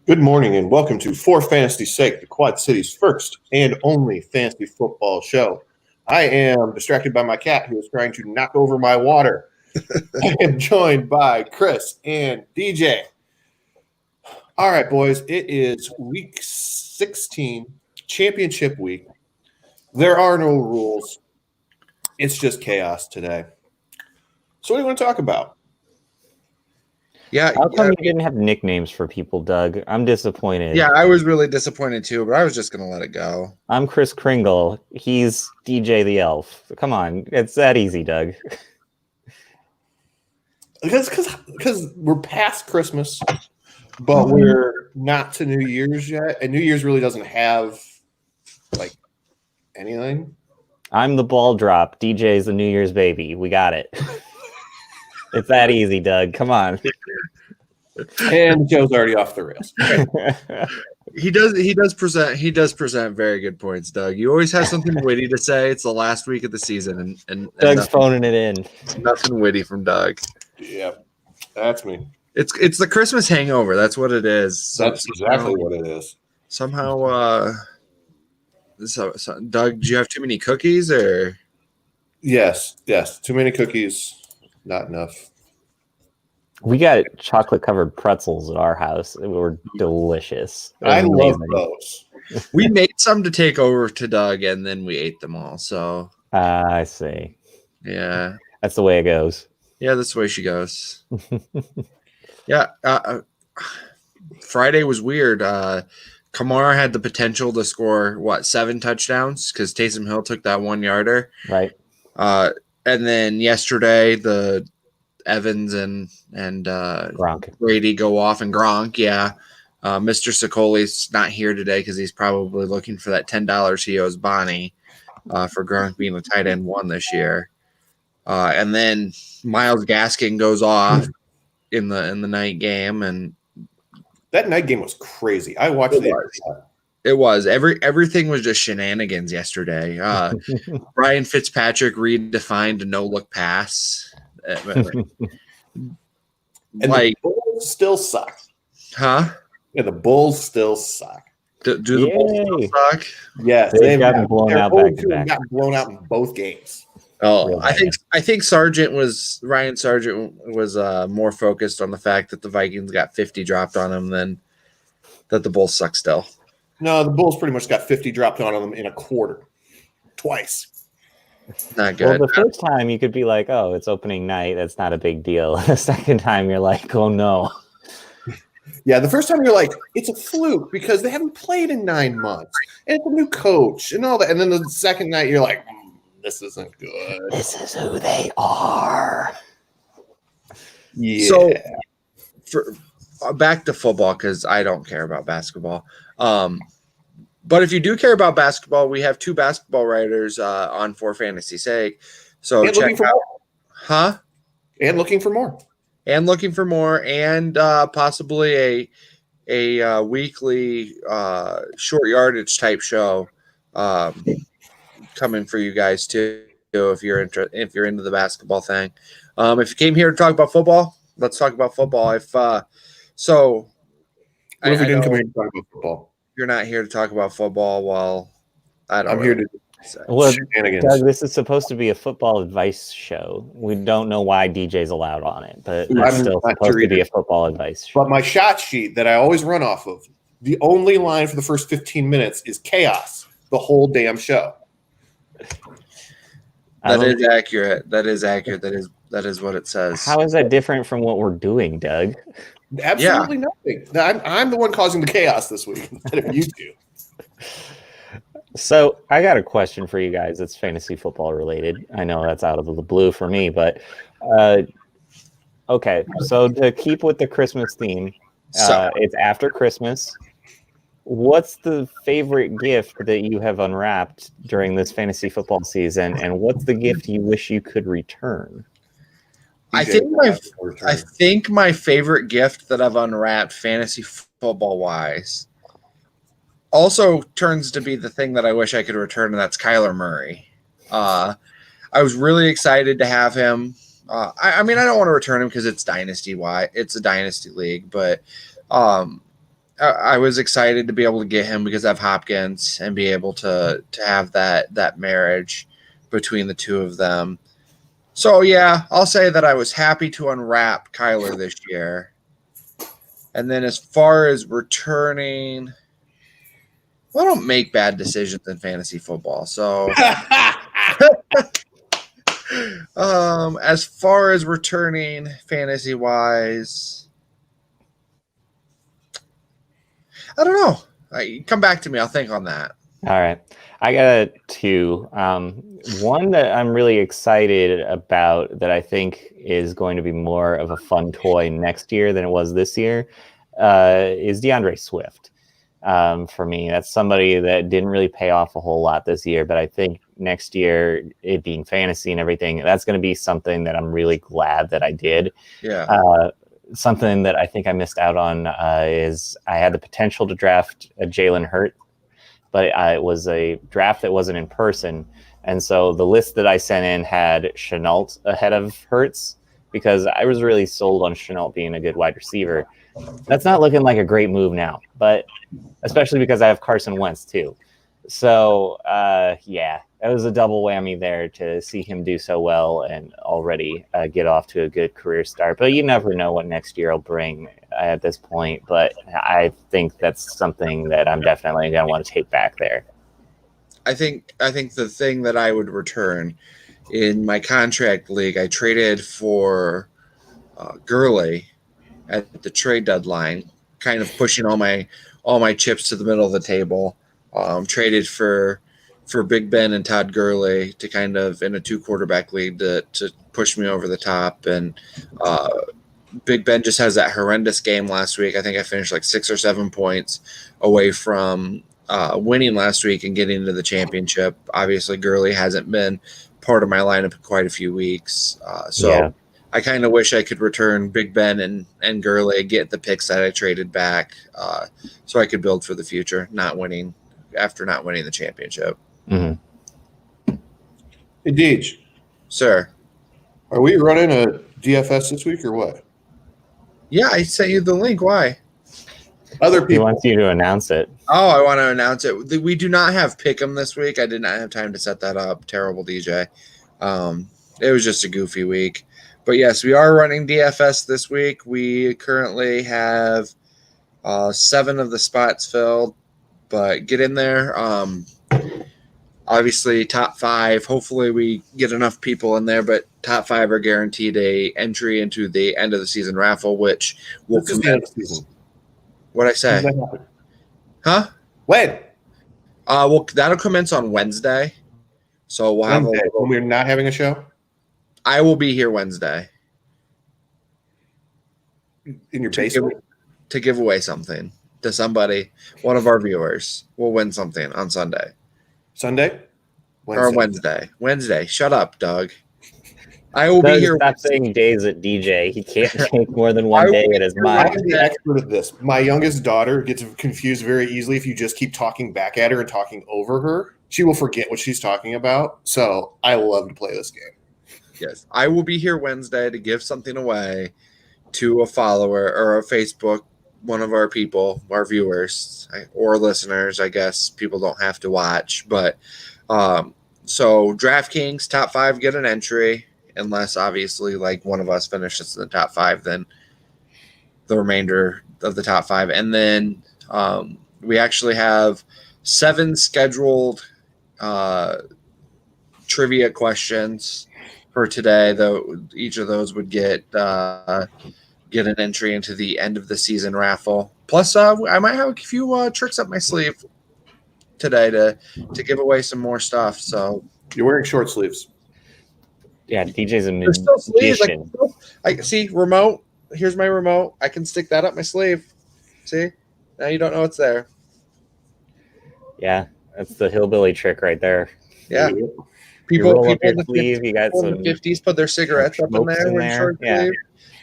Good morning and welcome to For Fanasy's Sake, the Quad City's first and only fantasy football show. I am distracted by my cat who is trying to knock over my water. I am joined by Chris and DJ. All right, boys, it is week 16, championship week. There are no rules. It's just chaos today. So what do you want to talk about? How come you didn't have nicknames for people, Doug? I'm disappointed. Yeah, I was really disappointed too, but I was just going to let it go. I'm Chris Kringle. He's DJ the Elf. Come on, it's that easy, Doug. Because we're past Christmas, but we're not to New Year's yet, and New Year's really doesn't have like anything. I'm the ball drop. DJ's the New Year's baby. We got it. It's that easy, Doug. Come on. And Joe's already off the rails. He does present very good points, Doug. You always have something witty to say. It's the last week of the season, and Doug's phoning it in. Nothing witty from Doug. Yeah, that's me. It's the Christmas hangover. That's what it is. That's exactly what it is. Somehow, so Doug, do you have too many cookies or? Yes. Too many cookies. Not enough. We got chocolate-covered pretzels at our house. They were delicious. I love those. We made some to take over to Doug, and then we ate them all. So I see. Yeah, that's the way it goes. Yeah, that's the way she goes. Yeah, Friday was weird. Kamara had the potential to score 7 touchdowns because Taysom Hill took that 1-yarder. Right. And then yesterday, the Evans and Gronk. Brady go off, and Gronk, yeah. Mr. Sicoli's not here today because he's probably looking for that $10 he owes Bonnie for Gronk being the tight end 1 this year. And then Myles Gaskin goes off in the night game, and that night game was crazy. I watched it. It was everything was just shenanigans yesterday. Ryan Fitzpatrick redefined a no-look pass. And the Bulls still suck. Huh? Yeah, the Bulls still suck. Do the Bulls still suck? Yes, they've gotten blown out back to back. Got blown out in both games. Oh, really? I think Ryan Sargent was more focused on the fact that the Vikings got 50 dropped on him than that the Bulls suck still. No, the Bulls pretty much got 50 dropped on them in a quarter. Twice. Not good. Well, the first time you could be like, oh, it's opening night. That's not a big deal. The second time you're like, oh, no. Yeah, the first time you're like, it's a fluke because they haven't played in 9 months. And it's a new coach and all that. And then the second night you're like, this isn't good. This is who they are. Yeah. So, back to football because I don't care about basketball. But if you do care about basketball, we have 2 basketball writers on For Fanasy's Sake. So and check out, huh? And looking for more, and possibly a weekly short yardage type show coming for you guys too. If you're into the basketball thing, if you came here to talk about football, let's talk about football. So, what if we didn't come here to talk about football? You're not here to talk about football. Well, I'm here to. Well, Doug, this is supposed to be a football advice show. We don't know why DJ's allowed on it, but it's still supposed to be a football advice show. But my shot sheet that I always run off of, the only line for the first 15 minutes is chaos. The whole damn show. That is accurate. That is what it says. How is that different from what we're doing, Doug? Absolutely nothing. I'm the one causing the chaos this week instead of you two. So I got a question for you guys. It's fantasy football related. I know that's out of the blue for me, but okay. So to keep with the Christmas theme, it's after Christmas. What's the favorite gift that you have unwrapped during this fantasy football season, and what's the gift you wish you could return? I think my favorite gift that I've unwrapped fantasy football wise also turns to be the thing that I wish I could return, and that's Kyler Murray. I was really excited to have him. I mean, I don't want to return him because it's dynasty. It's a dynasty league, but I was excited to be able to get him because I have Hopkins and be able to have that marriage between the two of them. So yeah, I'll say that I was happy to unwrap Kyler this year. And then as far as returning, well, I don't make bad decisions in fantasy football. So as far as returning fantasy wise, I don't know. Come back to me. I'll think on that. All right. I got two. One that I'm really excited about that I think is going to be more of a fun toy next year than it was this year is DeAndre Swift. For me, that's somebody that didn't really pay off a whole lot this year, but I think next year, it being fantasy and everything, that's going to be something that I'm really glad that I did. Yeah. Something that I think I missed out on is I had the potential to draft a Jalen Hurts, but it was a draft that wasn't in person. And so the list that I sent in had Shenault ahead of Hurts because I was really sold on Shenault being a good wide receiver. That's not looking like a great move now, but especially because I have Carson Wentz too. So, yeah, that was a double whammy there to see him do so well and already get off to a good career start. But you never know what next year will bring at this point. But I think that's something that I'm definitely going to want to take back there. I think the thing that I would return in my contract league, I traded for Gurley at the trade deadline, kind of pushing all my chips to the middle of the table. Traded for Big Ben and Todd Gurley to kind of in a 2-quarterback league to push me over the top. And Big Ben just has that horrendous game last week. I think I finished like 6 or 7 points away from winning last week and getting into the championship. Obviously, Gurley hasn't been part of my lineup in quite a few weeks. So I kind of wish I could return Big Ben and Gurley, get the picks that I traded back so I could build for the future, after not winning the championship. Mm-hmm. Hey, Deej. Sir. Are we running a DFS this week or what? Yeah, I sent you the link. Why? Other people. He wants you to announce it. Oh, I want to announce it. We do not have Pick'em this week. I did not have time to set that up. Terrible, DJ. It was just a goofy week. But yes, we are running DFS this week. We currently have 7 of the spots filled. But get in there. Obviously, top 5. Hopefully, we get enough people in there. But top 5 are guaranteed a entry into the end of the season raffle, which will commence. What'd I say? Huh? When? Well, that'll commence on Wednesday. So we'll have when we're not having a show. I will be here Wednesday. In your basement? To give away something to somebody, one of our viewers will win something on Sunday. Sunday? Or Wednesday. Wednesday. Shut up, Doug. I will be here. Stop saying days at DJ. He can't take more than one day at his mind. I'm the expert of this. My youngest daughter gets confused very easily if you just keep talking back at her and talking over her. She will forget what she's talking about. So I love to play this game. Yes. I will be here Wednesday to give something away to a follower or a Facebook, one of our people, our viewers or listeners. I guess people don't have to watch. But so DraftKings top 5 get an entry. Unless obviously like one of us finishes in the top 5, then the remainder of the top 5. And then we actually have 7 scheduled trivia questions for today, though each of those would get an entry into the end of the season raffle. Plus, I might have a few tricks up my sleeve today to give away some more stuff. So you're wearing short sleeves. Yeah, DJ's a magician. I see remote. Here's my remote. I can stick that up my sleeve. See? Now you don't know it's there. Yeah, that's the hillbilly trick right there. Yeah. People in the 50s put their cigarettes up in there. Yeah.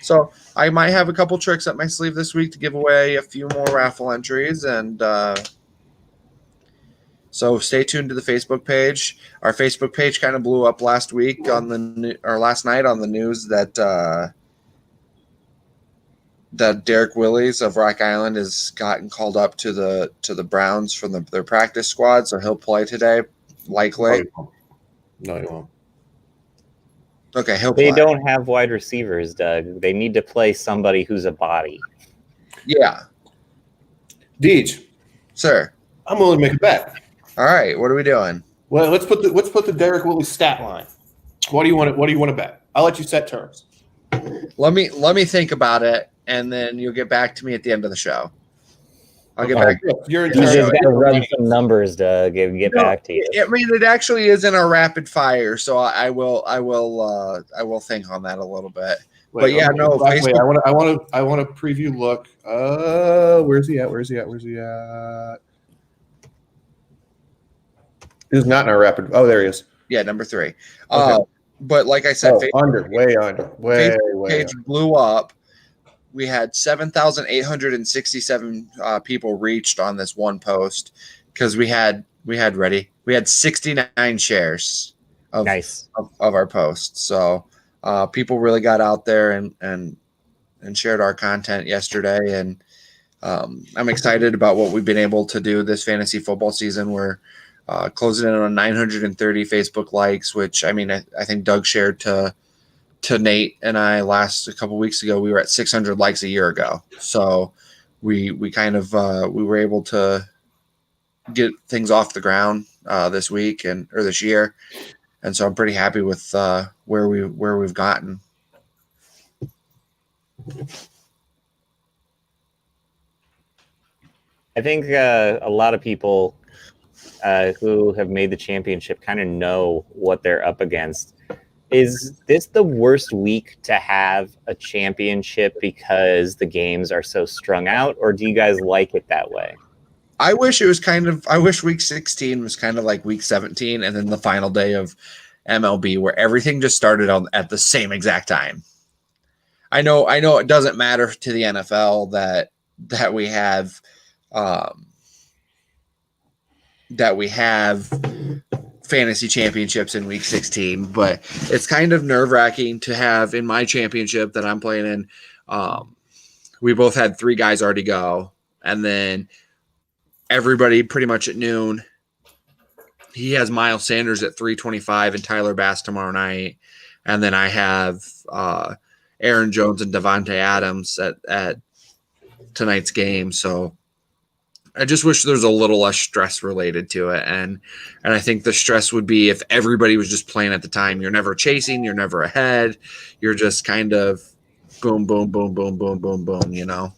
So I might have a couple tricks up my sleeve this week to give away a few more raffle entries, and so stay tuned to the Facebook page. Our Facebook page kind of blew up last night on the news that that Derek Willis of Rock Island has gotten called up to the Browns from their practice squad, so he'll play today, likely. No, he won't. Okay, he'll They play. don't have wide receivers, Doug. They need to play somebody who's a body. Yeah. Deej, Sir. I'm willing to make a bet. All right, what are we doing? Well, let's put the Derek Willis stat line. What do you want to bet? I'll let you set terms. Let me think about it, and then you'll get back to me at the end of the show. I'll get back. You're in You charge. just got to run some numbers, Doug, and get back to you. I mean, it actually is in our rapid fire, so I will think on that a little bit. Wait, but yeah, okay, no. wait, Facebook, I want to preview look. Where's he at? He's not in our rapid. Oh, there he is. yeah, number 3. Okay. But like I said, way under. Facebook page blew up. We had 7,867 people reached on this one post because we had 69 shares of our post. So people really got out there and shared our content yesterday, and I'm excited about what we've been able to do this fantasy football season. We're closing in on 930 Facebook likes, which I mean I think Doug shared to Nate and I a couple weeks ago. We were at 600 likes a year ago, so we were able to get things off the ground this week or this year, and so I'm pretty happy with where we've gotten. I think a lot of people who have made the championship kind of know what they're up against. Is this the worst week to have a championship because the games are so strung out, or do you guys like it that way? I wish week 16 was kind of like week 17 and then the final day of MLB where everything just started at the same exact time. I know it doesn't matter to the NFL that we have fantasy championships in week 16, but it's kind of nerve-wracking to have in my championship that I'm playing in. We both had 3 guys already go, and then everybody pretty much at noon. He has Miles Sanders at 3:25 and Tyler Bass tomorrow night, and then I have Aaron Jones and Devontae Adams at tonight's game. So I just wish there's a little less stress related to it. And I think the stress would be if everybody was just playing at the time. You're never chasing, you're never ahead. You're just kind of boom, boom, boom, boom, boom, boom, boom, you know?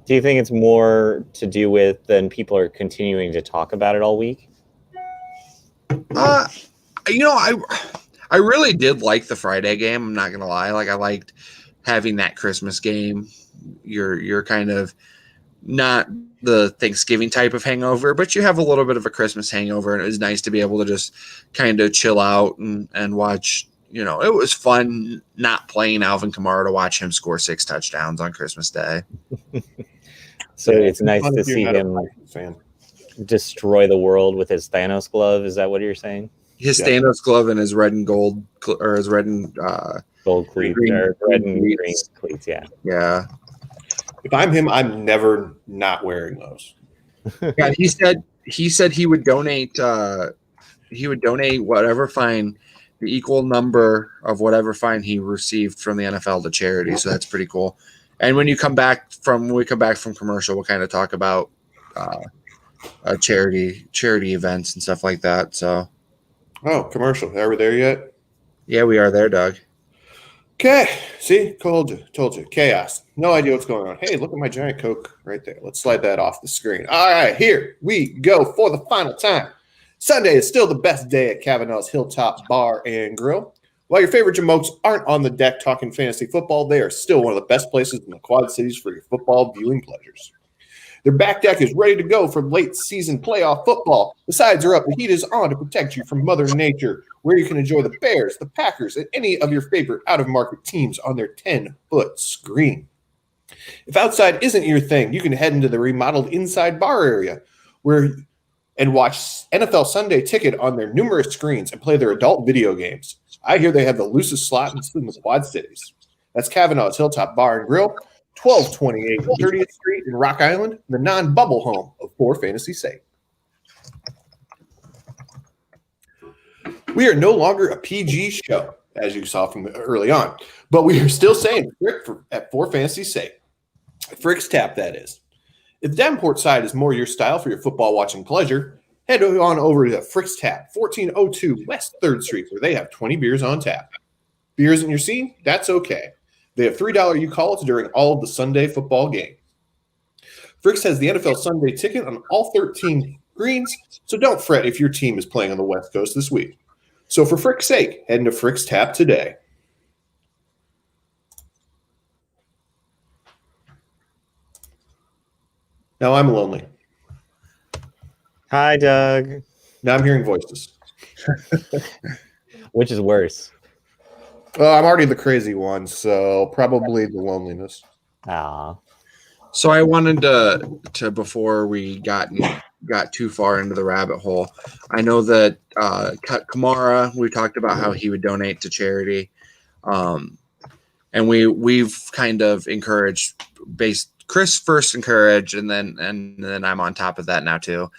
Do you think it's more to do with than people are continuing to talk about it all week? I really did like the Friday game. I'm not going to lie. Like I liked having that Christmas game. You're kind of not the Thanksgiving type of hangover, but you have a little bit of a Christmas hangover, and it was nice to be able to just kind of chill out and watch. You know, it was fun not playing Alvin Kamara to watch him score 6 touchdowns on Christmas Day. So it's nice to see him destroy the world with his Thanos glove. Is that what you're saying? His Thanos glove and his red and gold, or his red and gold cleats, or red and green cleats. Yeah. Yeah. If I'm him, I'm never not wearing those. Yeah, he said he would donate. He would donate whatever fine, the equal number of whatever fine he received from the NFL to charity. So that's pretty cool. And when we come back from commercial, we'll kind of talk about charity events and stuff like that. So, commercial. Are we there yet? Yeah, we are there, Doug. Okay. See, told you. Chaos. No idea what's going on. Hey, look at my giant Coke right there. Let's slide that off the screen. All right, here we go for the final time. Sunday is still the best day at Kavanaugh's Hilltop Bar and Grill. While your favorite jamokes aren't on the deck talking fantasy football, they are still one of the best places in the Quad Cities for your football viewing pleasures. Their back deck is ready to go for late season playoff football. The sides are up, the heat is on to protect you from Mother Nature, where you can enjoy the Bears, the Packers, and any of your favorite out-of-market teams on their 10-foot screen. If outside isn't your thing, you can head into the remodeled inside bar area and watch NFL Sunday Ticket on their numerous screens and play their adult video games. I hear they have the loosest slot in the Quad Cities. That's Kavanaugh's Hilltop Bar and Grill. 1228 30th Street in Rock Island, the non-bubble home of For Fantasy's Sake. We are no longer a PG show, as you saw from early on, but we are still saying Frick at For Fantasy's Sake. Frick's Tap, that is. If the Davenport side is more your style for your football watching pleasure, head on over to Frick's Tap, 1402 West 3rd Street, where they have 20 beers on tap. Beer isn't your scene? That's okay. They have $3 you call it during all of the Sunday football game. Frick's has the NFL Sunday ticket on all 13 greens, so don't fret if your team is playing on the West Coast this week. So for Frick's sake, head into Frick's Tap today. Now I'm lonely. Hi, Doug. Now I'm hearing voices. Which is worse? I'm already the crazy one, so probably the loneliness. Ah. So I wanted to before we got too far into the rabbit hole, I know that Kamara, we talked about how he would donate to charity, and we've kind of encouraged Chris first encouraged, and then I'm on top of that now too.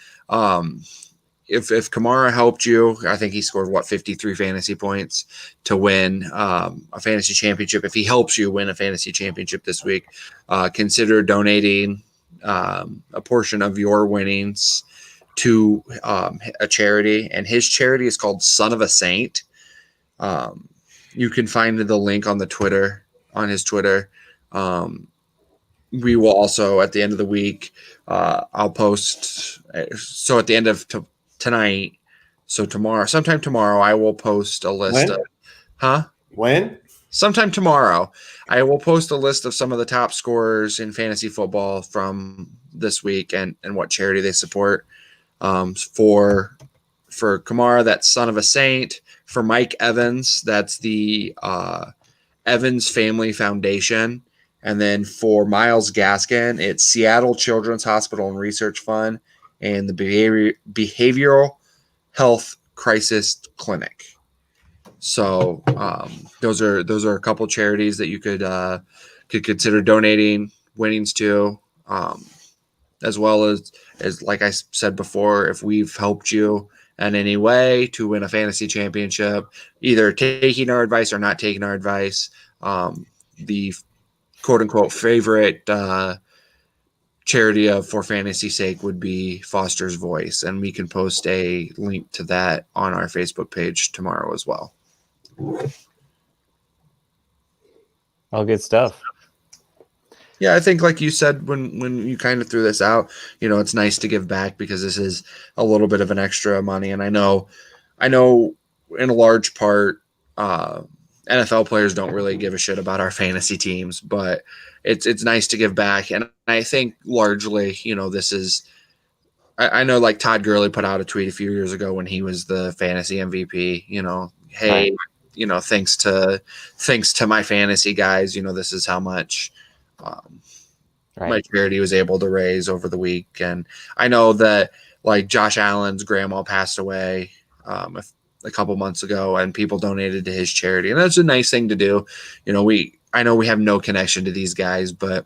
If Kamara helped you, I think he scored 53 fantasy points to win a fantasy championship. If he helps you win a fantasy championship this week, consider donating a portion of your winnings to a charity, and his charity is called Son of a Saint. You can find the link on his Twitter. We will also, at the end of the week, I'll post. So at the end of tonight, so sometime tomorrow, I will post a list When? Sometime tomorrow, I will post a list of some of the top scorers in fantasy football from this week and what charity they support. For Kamara, that's Son of a Saint. For Mike Evans, that's the Evans Family Foundation. And then for Miles Gaskin, it's Seattle Children's Hospital and Research Fund and the Behavioral Health Crisis Clinic. So those are a couple charities that you could consider donating winnings to, as well as like I said before, if we've helped you in any way to win a fantasy championship, either taking our advice or not taking our advice, the quote unquote favorite charity of For Fantasy's Sake would be Foster's Voice, and we can post a link to that on our Facebook page tomorrow as well. All good stuff. Yeah, I think like you said when you kind of threw this out, it's nice to give back because this is a little bit of an extra money, and I know in a large part NFL players don't really give a shit about our fantasy teams, but it's nice to give back. And I think largely, this is, I know like Todd Gurley put out a tweet a few years ago when he was the fantasy MVP, hey, right. Thanks to my fantasy guys, this is how much my charity was able to raise over the week. And I know that like Josh Allen's grandma passed away a couple months ago, and people donated to his charity, and that's a nice thing to do. I know we have no connection to these guys, but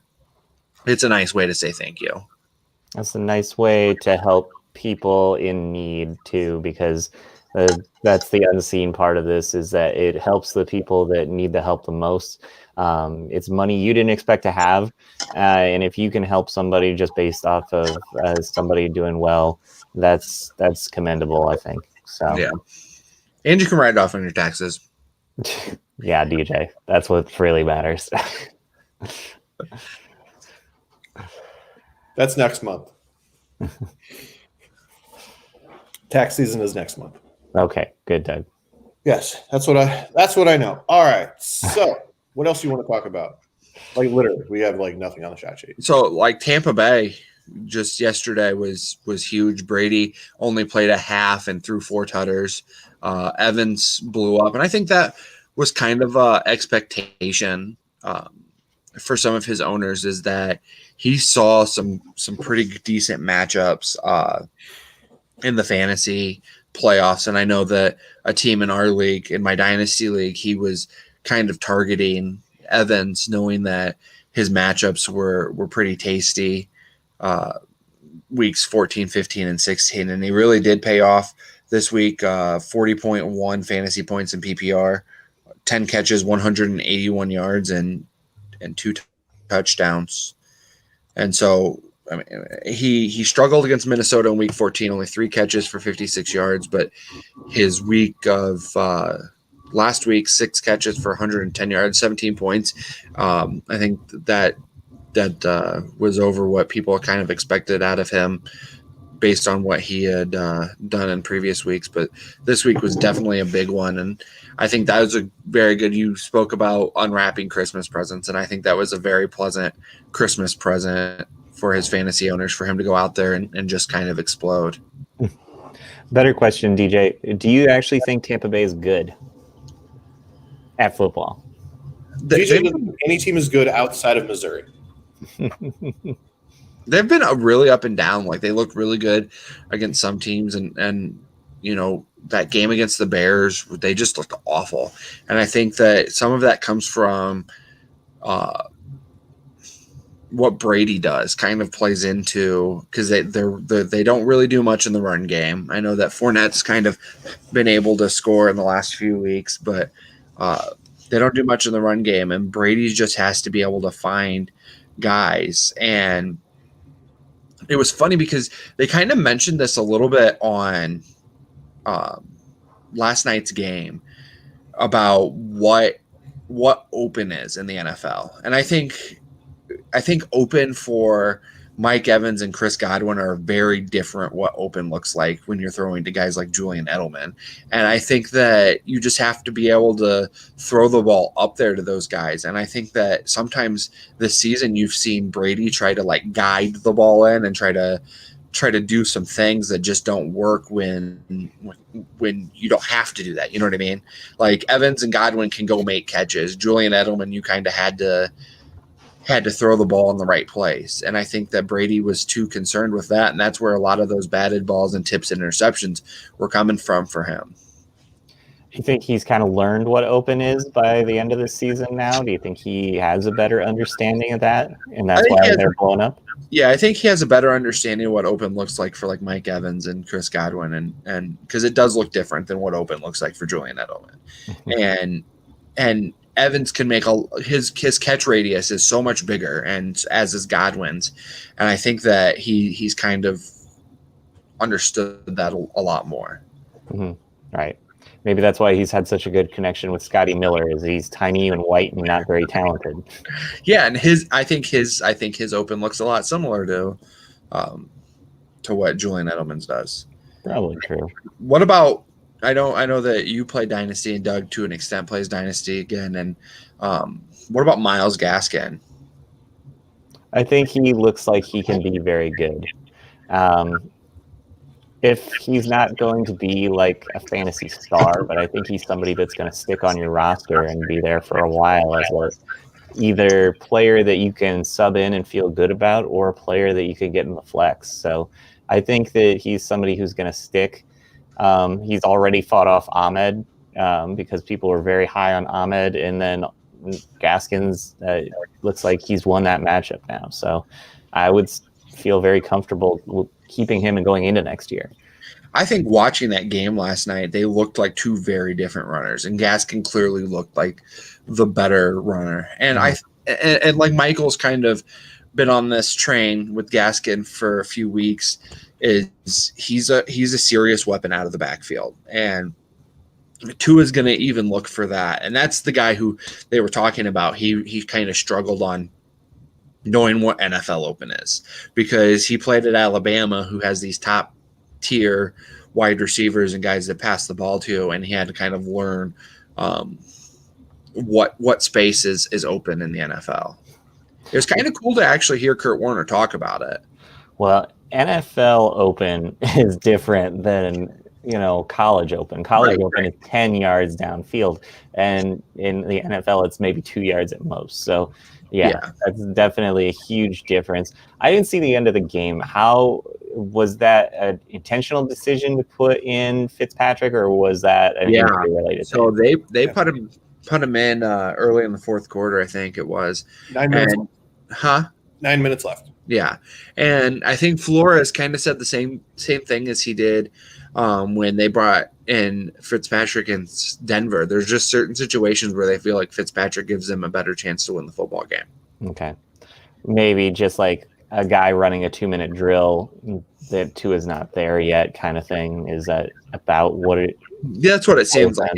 it's a nice way to say thank you. That's a nice way to help people in need too, because that's the unseen part of this, is that it helps the people that need the help the most. It's money you didn't expect to have, and if you can help somebody just based off of somebody doing well, that's commendable, I think. So yeah. And you can write it off on your taxes. Yeah, DJ. That's what really matters. That's next month. Tax season is next month. Okay, good, Doug. Yes, that's what I know. All right. So what else do you want to talk about? Like literally, we have like nothing on the shot sheet. So like Tampa Bay just yesterday was huge. Brady only played a half and threw 4 tutters. Evans blew up, and I think that was kind of a expectation for some of his owners, is that he saw some pretty decent matchups in the fantasy playoffs. And I know that a team in our league, in my dynasty league, he was kind of targeting Evans, knowing that his matchups were pretty tasty. Weeks 14, 15, and 16, and he really did pay off this week. 40.1 fantasy points in PPR, 10 catches, 181 yards, and 2 touchdowns. And so, I mean, he struggled against Minnesota in week 14, only 3 catches for 56 yards, but his week of last week, 6 catches for 110 yards, 17 points. I think that was over what people kind of expected out of him based on what he had done in previous weeks. But this week was definitely a big one. And I think that was a very good, you spoke about unwrapping Christmas presents. And I think that was a very pleasant Christmas present for his fantasy owners, for him to go out there and just kind of explode. Better question, DJ. Do you actually think Tampa Bay is good at football? Any team is good outside of Missouri. They've been really up and down. Like, they look really good against some teams, and you know, that game against the Bears, they just looked awful. And I think that some of that comes from what Brady does, kind of plays into, because they don't really do much in the run game. I know that Fournette's kind of been able to score in the last few weeks, but they don't do much in the run game, and Brady just has to be able to find guys. And it was funny because they kind of mentioned this a little bit on last night's game about what open is in the NFL. And I think open for Mike Evans and Chris Godwin are very different what open looks like when you're throwing to guys like Julian Edelman. And I think that you just have to be able to throw the ball up there to those guys. And I think that sometimes this season you've seen Brady try to like guide the ball in and try to do some things that just don't work when you don't have to do that. You know what I mean? Like, Evans and Godwin can go make catches. Julian Edelman, you kind of had to throw the ball in the right place. And I think that Brady was too concerned with that. And that's where a lot of those batted balls and tips and interceptions were coming from for him. Do you think he's kind of learned what open is by the end of the season now? Do you think he has a better understanding of that? And that's why they're blowing up? Yeah, I think he has a better understanding of what open looks like for like Mike Evans and Chris Godwin. And because it does look different than what open looks like for Julian Edelman. And Evans can make his catch radius is so much bigger, and as is Godwin's, and I think that he's kind of understood that a lot more. Mm-hmm. Right. Maybe that's why he's had such a good connection with Scotty Miller, is he's tiny and white and not very talented. Yeah, and I think his open looks a lot similar to what Julian Edelman's does. Probably true. What about? I know that you play Dynasty, and Doug to an extent plays Dynasty again. And what about Myles Gaskin? I think he looks like he can be very good. If he's not going to be like a fantasy star, but I think he's somebody that's going to stick on your roster and be there for a while as either player that you can sub in and feel good about, or a player that you could get in the flex. So I think that he's somebody who's going to stick. He's already fought off Ahmed because people were very high on Ahmed, and then Gaskins looks like he's won that matchup now. So I would feel very comfortable keeping him and going into next year. I think watching that game last night, they looked like two very different runners, and Gaskin clearly looked like the better runner. And and like Michael's kind of been on this train with Gaskin for a few weeks. Is he's a serious weapon out of the backfield, and Tua is going to even look for that. And that's the guy who they were talking about. He kind of struggled on knowing what NFL open is, because he played at Alabama, who has these top tier wide receivers and guys that pass the ball to, and he had to kind of learn what space is open in the NFL. It was kind of cool to actually hear Kurt Warner talk about it. Well, NFL open is different than, college open. College open is 10 yards downfield, and in the NFL, it's maybe 2 yards at most. So, yeah, that's definitely a huge difference. I didn't see the end of the game. How was that an intentional decision to put in Fitzpatrick, or was that an injury related? So they put him in early in the fourth quarter, I think it was. 9 minutes. Huh? 9 minutes left. Yeah. And I think Flores kind of said the same thing as he did when they brought in Fitzpatrick in Denver. There's just certain situations where they feel like Fitzpatrick gives them a better chance to win the football game. Okay. Maybe just like a guy running a 2-minute drill that Tua is not there yet kind of thing. Is that about what it? Yeah, that's what it seems like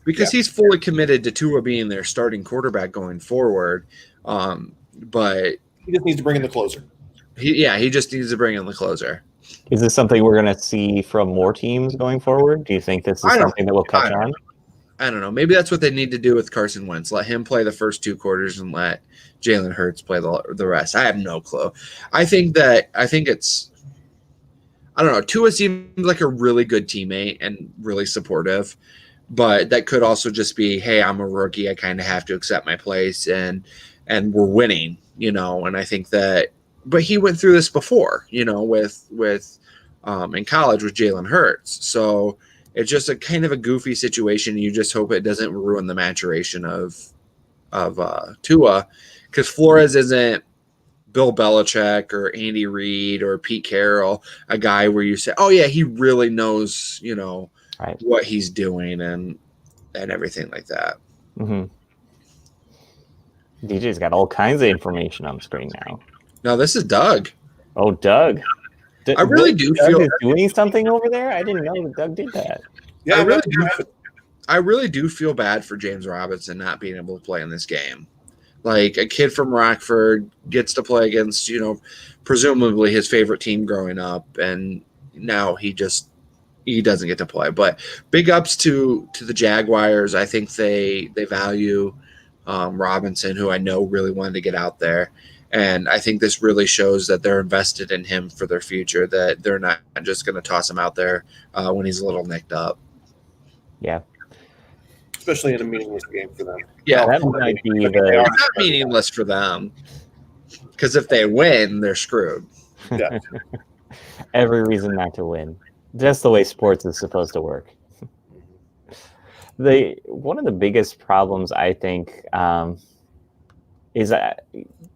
because Yeah. he's fully committed to Tua being their starting quarterback going forward. But He just needs to bring in the closer. he just needs to bring in the closer. Is this something we're going to see from more teams going forward? Do you think this is something that we'll catch on? I don't know. Maybe that's what they need to do with Carson Wentz. Let him play the first 2 quarters and let Jalen Hurts play the rest. I have no clue. I think it's – I don't know. Tua seems like a really good teammate and really supportive, but that could also just be, hey, I'm a rookie. I kind of have to accept my place, and we're winning, and I think that – but he went through this before, with in college with Jalen Hurts. So – it's just a kind of a goofy situation. You just hope it doesn't ruin the maturation of Tua, because Flores isn't Bill Belichick or Andy Reid or Pete Carroll, a guy where you say, "Oh yeah, he really knows, right, what he's doing and everything like that." Mm-hmm. DJ's got all kinds of information on the screen now. No, this is Doug. Oh, Doug. I really do Doug feel is doing something over there. I didn't know that Doug did that. Yeah, I really do feel bad for James Robinson not being able to play in this game. Like, a kid from Rockford gets to play against, presumably his favorite team growing up, and now he doesn't get to play. But big ups to the Jaguars. I think they value Robinson, who I know really wanted to get out there. And I think this really shows that they're invested in him for their future, that they're not just going to toss him out there when he's a little nicked up. Yeah. Especially in a meaningless game for them. Yeah, that might be it's not meaningless for them, because if they win, they're screwed. Yeah. Every reason not to win. Just the way sports is supposed to work. One of the biggest problems, I think, is that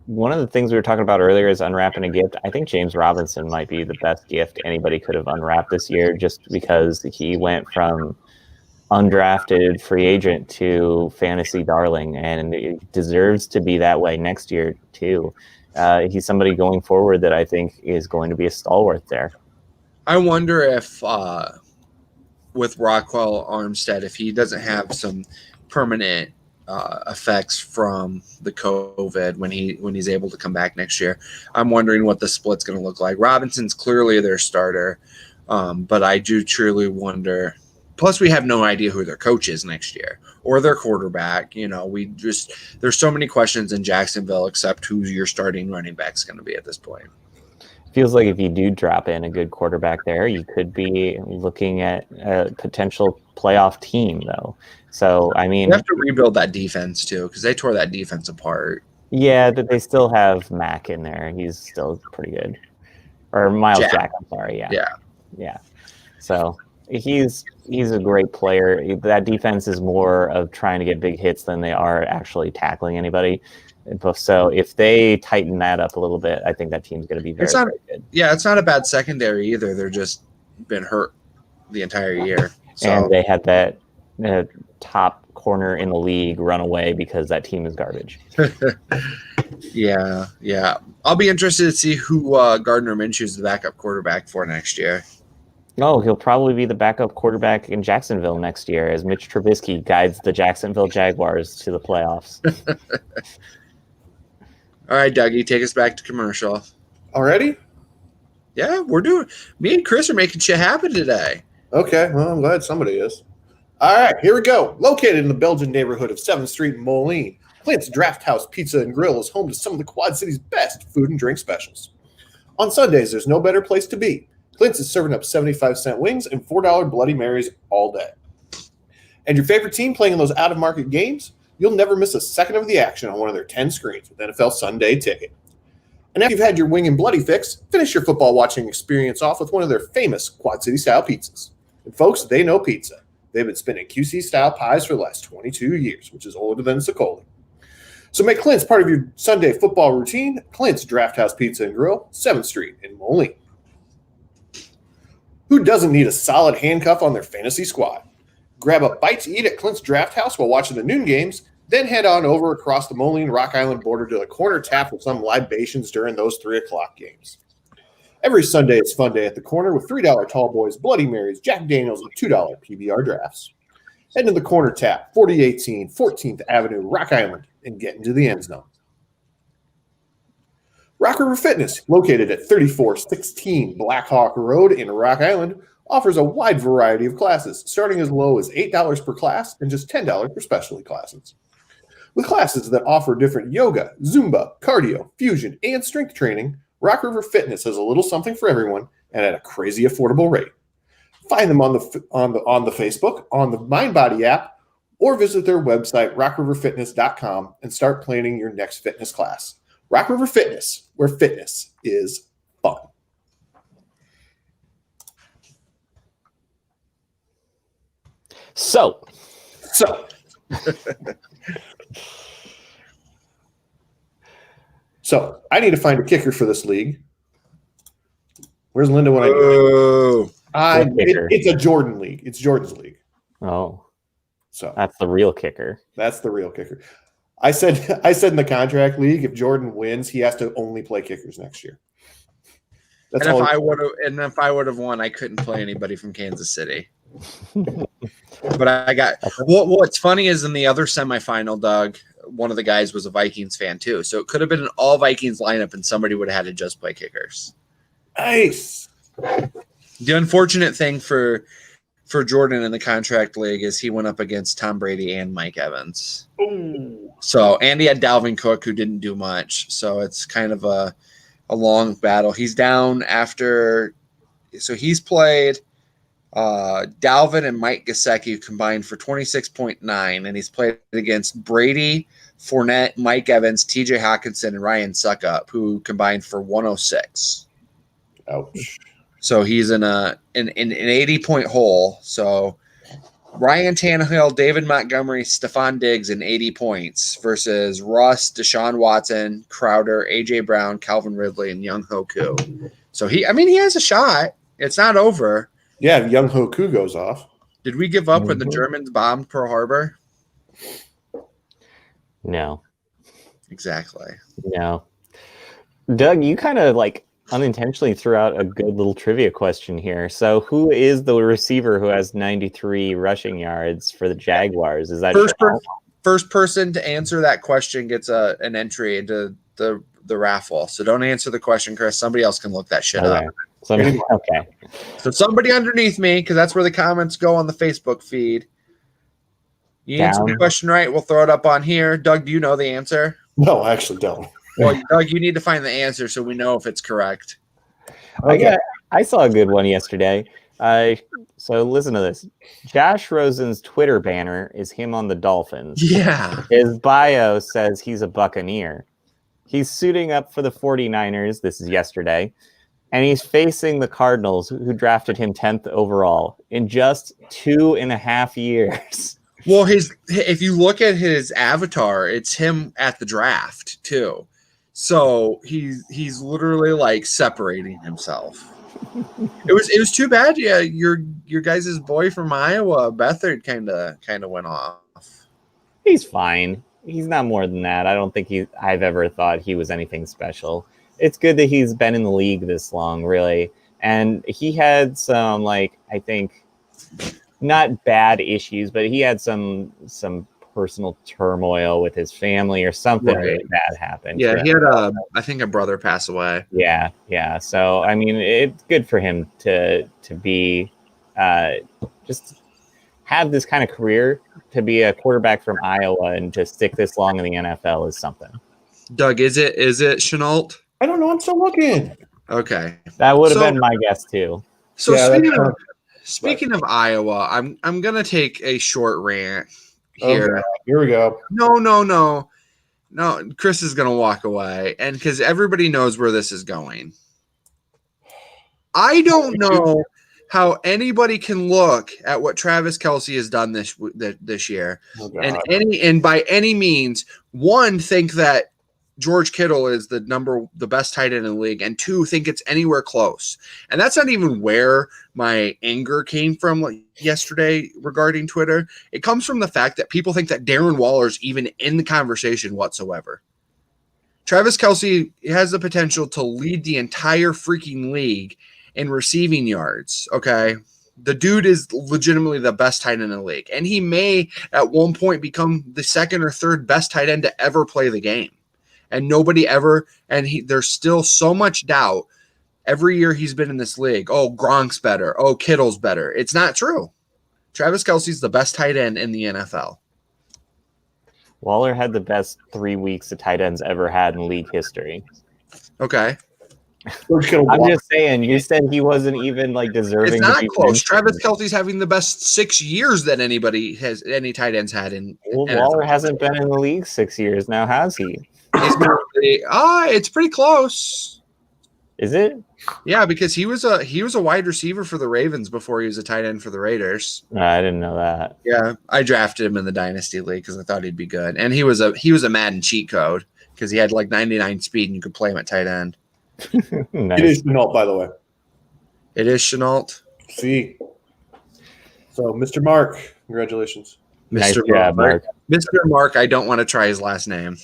one of the things we were talking about earlier is unwrapping a gift. I think James Robinson might be the best gift anybody could have unwrapped this year, just because he went from undrafted free agent to fantasy darling, and it deserves to be that way next year too. He's somebody going forward that I think is going to be a stalwart there. I wonder if with Rockwell Armstead, if he doesn't have some permanent effects from the COVID when he's able to come back next year. I'm wondering what the split's going to look like. Robinson's clearly their starter, but I do truly wonder. Plus, we have no idea who their coach is next year or their quarterback. There's so many questions in Jacksonville, except who your starting running back's going to be at this point. Feels like if you do drop in a good quarterback there, you could be looking at a potential playoff team, though. So, I mean, you have to rebuild that defense too, because they tore that defense apart. Yeah, but they still have Mack in there. He's still pretty good. Or Miles Jack, I'm sorry. Yeah. So he's a great player. That defense is more of trying to get big hits than they are actually tackling anybody. So if they tighten that up a little bit, I think that team's going to be very good. Yeah, it's not a bad secondary either. They're just been hurt the entire year. So. And they had that top corner in the league run away because that team is garbage. Yeah. I'll be interested to see who Gardner Minshew is the backup quarterback for next year. Oh, he'll probably be the backup quarterback in Jacksonville next year as Mitch Trubisky guides the Jacksonville Jaguars to the playoffs. All right, Dougie, take us back to commercial. Already? Yeah, me and Chris are making shit happen today. Okay, well, I'm glad somebody is. All right, here we go. Located in the Belgian neighborhood of 7th Street in Moline, Clint's Drafthouse Pizza and Grill is home to some of the Quad City's best food and drink specials. On Sundays, there's no better place to be. Clint's is serving up 75-cent wings and $4 Bloody Marys all day. And your favorite team playing in those out-of-market games? You'll never miss a second of the action on one of their 10 screens with NFL Sunday Ticket. And after you've had your wing and bloody fix, finish your football watching experience off with one of their famous Quad City-style pizzas. And folks, they know pizza. They've been spinning QC-style pies for the last 22 years, which is older than Sicoli. So make Clint's part of your Sunday football routine. Clint's Drafthouse Pizza and Grill, 7th Street in Moline. Who doesn't need a solid handcuff on their fantasy squad? Grab a bite to eat at Clint's Drafthouse while watching the noon games, then head on over across the Moline Rock Island border to the corner tap with some libations during those 3 o'clock games. Every Sunday is fun day at the corner with $3 tall boys, Bloody Marys, Jack Daniels, and $2 PBR drafts. Head to the corner tap, 4018 14th Avenue, Rock Island, and get into the end zone. Rock River Fitness, located at 3416 Black Hawk Road in Rock Island, offers a wide variety of classes, starting as low as $8 per class and just $10 for specialty classes. With classes that offer different yoga, Zumba, cardio, fusion, and strength training, Rock River Fitness has a little something for everyone and at a crazy affordable rate. Find them on the Facebook, on the MindBody app, or visit their website, rockriverfitness.com, and start planning your next fitness class. Rock River Fitness, where fitness is fun. So I need to find a kicker for this league. Where's Linda when I need it? It's a Jordan league. It's Jordan's league. Oh, so that's the real kicker. That's the real kicker. I said in the contract league, if Jordan wins, he has to only play kickers next year. If I would have won, I couldn't play anybody from Kansas City. But I got what's funny is in the other semifinal, Doug, one of the guys was a Vikings fan too. So it could have been an all Vikings lineup and somebody would have had to just play kickers. Nice. The unfortunate thing for Jordan in the contract league is he went up against Tom Brady and Mike Evans. Ooh. So, and he had Dalvin Cook who didn't do much. So it's kind of a long battle. He's down after, so he's played Dalvin and Mike Gesicki combined for 26.9, and he's played against Brady, Fournette, Mike Evans, TJ Hawkinson, and Ryan Suckup, who combined for 106. Ouch. So he's in an 80-point hole. So Ryan Tannehill, David Montgomery, Stephon Diggs in 80 points versus Russ, Deshaun Watson, Crowder, AJ Brown, Calvin Ridley, and Young Hoku. So he has a shot. It's not over. Yeah, Young Hoku goes off. Did we give up when the Germans bombed Pearl Harbor? No. Exactly. No. Doug, you kind of unintentionally threw out a good little trivia question here. So who is the receiver who has 93 rushing yards for the Jaguars? Is that first person to answer that question gets an entry into the raffle. So don't answer the question, Chris. Somebody else can look that shit up. Okay. So somebody underneath me, because that's where the comments go on the Facebook feed. You answer the question right, we'll throw it up on here. Doug, do you know the answer? No, I actually don't. Well, Doug, you need to find the answer so we know if it's correct. Okay. I saw a good one yesterday. So listen to this. Josh Rosen's Twitter banner is him on the Dolphins. Yeah. His bio says he's a Buccaneer. He's suiting up for the 49ers. This is yesterday. And he's facing the Cardinals, who drafted him 10th overall in just 2.5 years. Well, if you look at his avatar, it's him at the draft too. So he's literally separating himself. It was too bad. Yeah, your guys' boy from Iowa, Beathard, kind of went off. He's fine. He's not more than that. I don't think I've ever thought he was anything special. It's good that he's been in the league this long, really. And he had some, I think, not bad issues, but he had some personal turmoil with his family or something really bad happened. Yeah, he had I think a brother pass away. Yeah. So, it's good for him to be just have this kind of career, to be a quarterback from Iowa and to stick this long in the NFL is something. Doug, is it Chenault? I don't know. I'm still looking. Okay. That would have been my guess too. So speaking of Iowa, I'm gonna take a short rant here. Okay, here we go. No. Chris is gonna walk away, and because everybody knows where this is going. I don't know how anybody can look at what Travis Kelce has done this year, and by any means, one, think that George Kittle is the best tight end in the league, and two, think it's anywhere close. And that's not even where my anger came from yesterday regarding Twitter. It comes from the fact that people think that Darren Waller's even in the conversation whatsoever. Travis Kelce has the potential to lead the entire freaking league in receiving yards, okay? The dude is legitimately the best tight end in the league, and he may at one point become the second or third best tight end to ever play the game. And nobody ever – and there's still so much doubt every year he's been in this league. Oh, Gronk's better. Oh, Kittle's better. It's not true. Travis Kelce's the best tight end in the NFL. Waller had the best 3 weeks the tight ends ever had in league history. Okay. I'm just saying, you said he wasn't even deserving. It's not close. Travis Kelce's having the best 6 years that any tight ends had in. Well, Waller hasn't been in the league 6 years now, has he? It's pretty close. Is it? Yeah, because he was a wide receiver for the Ravens before he was a tight end for the Raiders. I didn't know that. Yeah, I drafted him in the Dynasty League because I thought he'd be good, and he was a Madden cheat code because he had 99 speed and you could play him at tight end. Nice. It is Chenault, by the way. It is Chenault. See. So, Mr. Mark, congratulations. Nice job, Mark. Mr. Mark, I don't want to try his last name.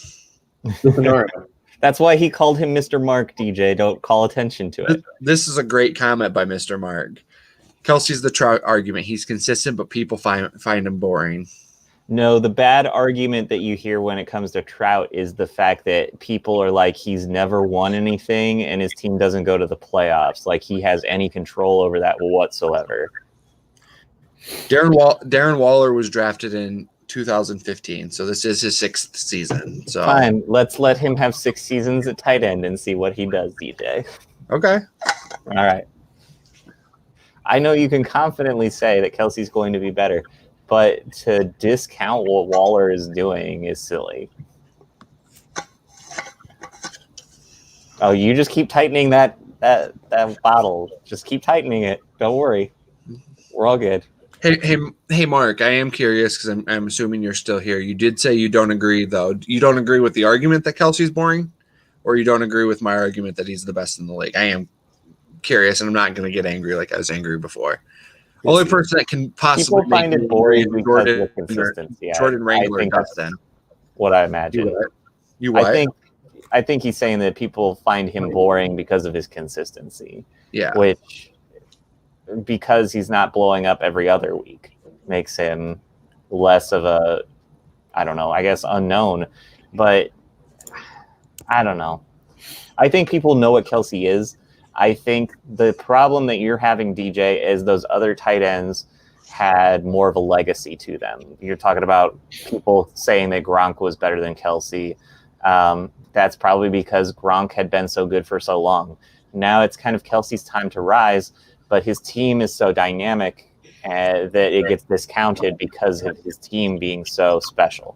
That's why he called him Mr. Mark, DJ. Don't call attention to it. This is a great comment by Mr. Mark. Kelce's the Trout argument. He's consistent, but people find him boring. No, the bad argument that you hear when it comes to Trout is the fact that people are like, he's never won anything and his team doesn't go to the playoffs. Like he has any control over that whatsoever. Darren Waller was drafted in 2015, so this is his 6th season. So fine, let's let him have 6 seasons at tight end and see what he does, DJ. Okay. All right. I know you can confidently say that Kelce's going to be better, but to discount what Waller is doing is silly. Oh, you just keep tightening that bottle. Just keep tightening it. Don't worry. We're all good. Hey, Mark, I am curious because I'm assuming you're still here. You did say you don't agree, though. You don't agree with the argument that Kelce's boring, or you don't agree with my argument that he's the best in the league? I am curious, and I'm not going to get angry like I was angry before. Only person that can possibly people find it boring because of consistency. Jordan Wrangler and Dustin. What I imagine. You what? I think he's saying that people find him boring because of his consistency. Yeah. Which, because he's not blowing up every other week, makes him less of a, I don't know, I guess unknown. But I don't know. I think people know what Kelce is. I think the problem that you're having, DJ, is those other tight ends had more of a legacy to them. You're talking about people saying that Gronk was better than Kelce. That's probably because Gronk had been so good for so long. Now it's kind of Kelce's time to rise, but his team is so dynamic that it gets discounted because of his team being so special.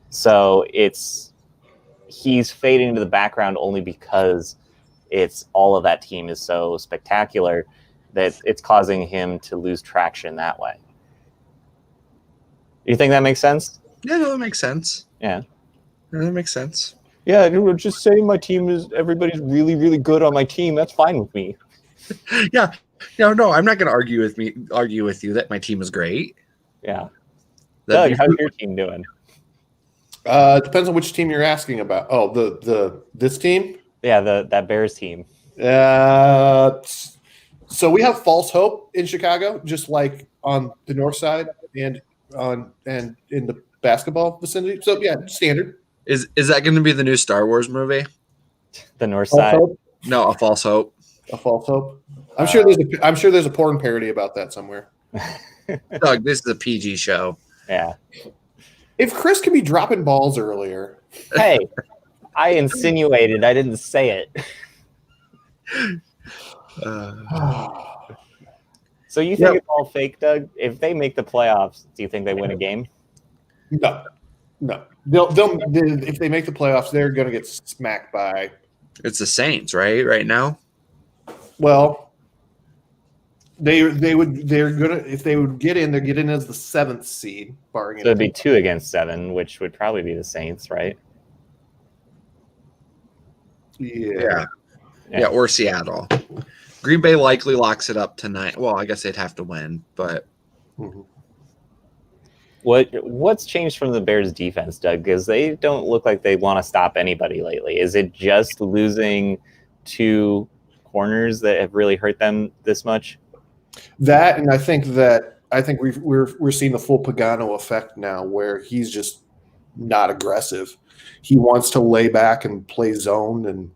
So he's fading into the background only because it's all of that team is so spectacular that it's causing him to lose traction that way. You think that makes sense? Yeah, no, that makes sense. Yeah. That makes sense. Yeah, just saying everybody's really, really good on my team. That's fine with me. Yeah. No, I'm not going to argue with you that my team is great. Yeah. Doug, how's your team doing? Depends on which team you're asking about. Oh, this team? Yeah, that Bears team. So we have false hope in Chicago, just like on the north side and in the basketball vicinity. So yeah, standard. Is that going to be the new Star Wars movie? The North Side? Hope? No, A False Hope. A False Hope. I'm sure there's a porn parody about that somewhere. Doug, this is a PG show. Yeah. If Chris could be dropping balls earlier. Hey, I insinuated. I didn't say it. So you think it's all fake, Doug? If they make the playoffs, do you think they win a game? No. If they make the playoffs, they're going to get smacked by. It's the Saints, right now. Well, They're gonna if they would get in, they're getting as the 7th seed, barring So it'd be 2 against 7, which would probably be the Saints, right? Yeah, or Seattle. Green Bay likely locks it up tonight. Well, I guess they'd have to win, but what's changed from the Bears' defense, Doug? Because they don't look like they want to stop anybody lately. Is it just losing 2 corners that have really hurt them this much? That, and I think we're seeing the full Pagano effect now, where he's just not aggressive. He wants to lay back and play zone, and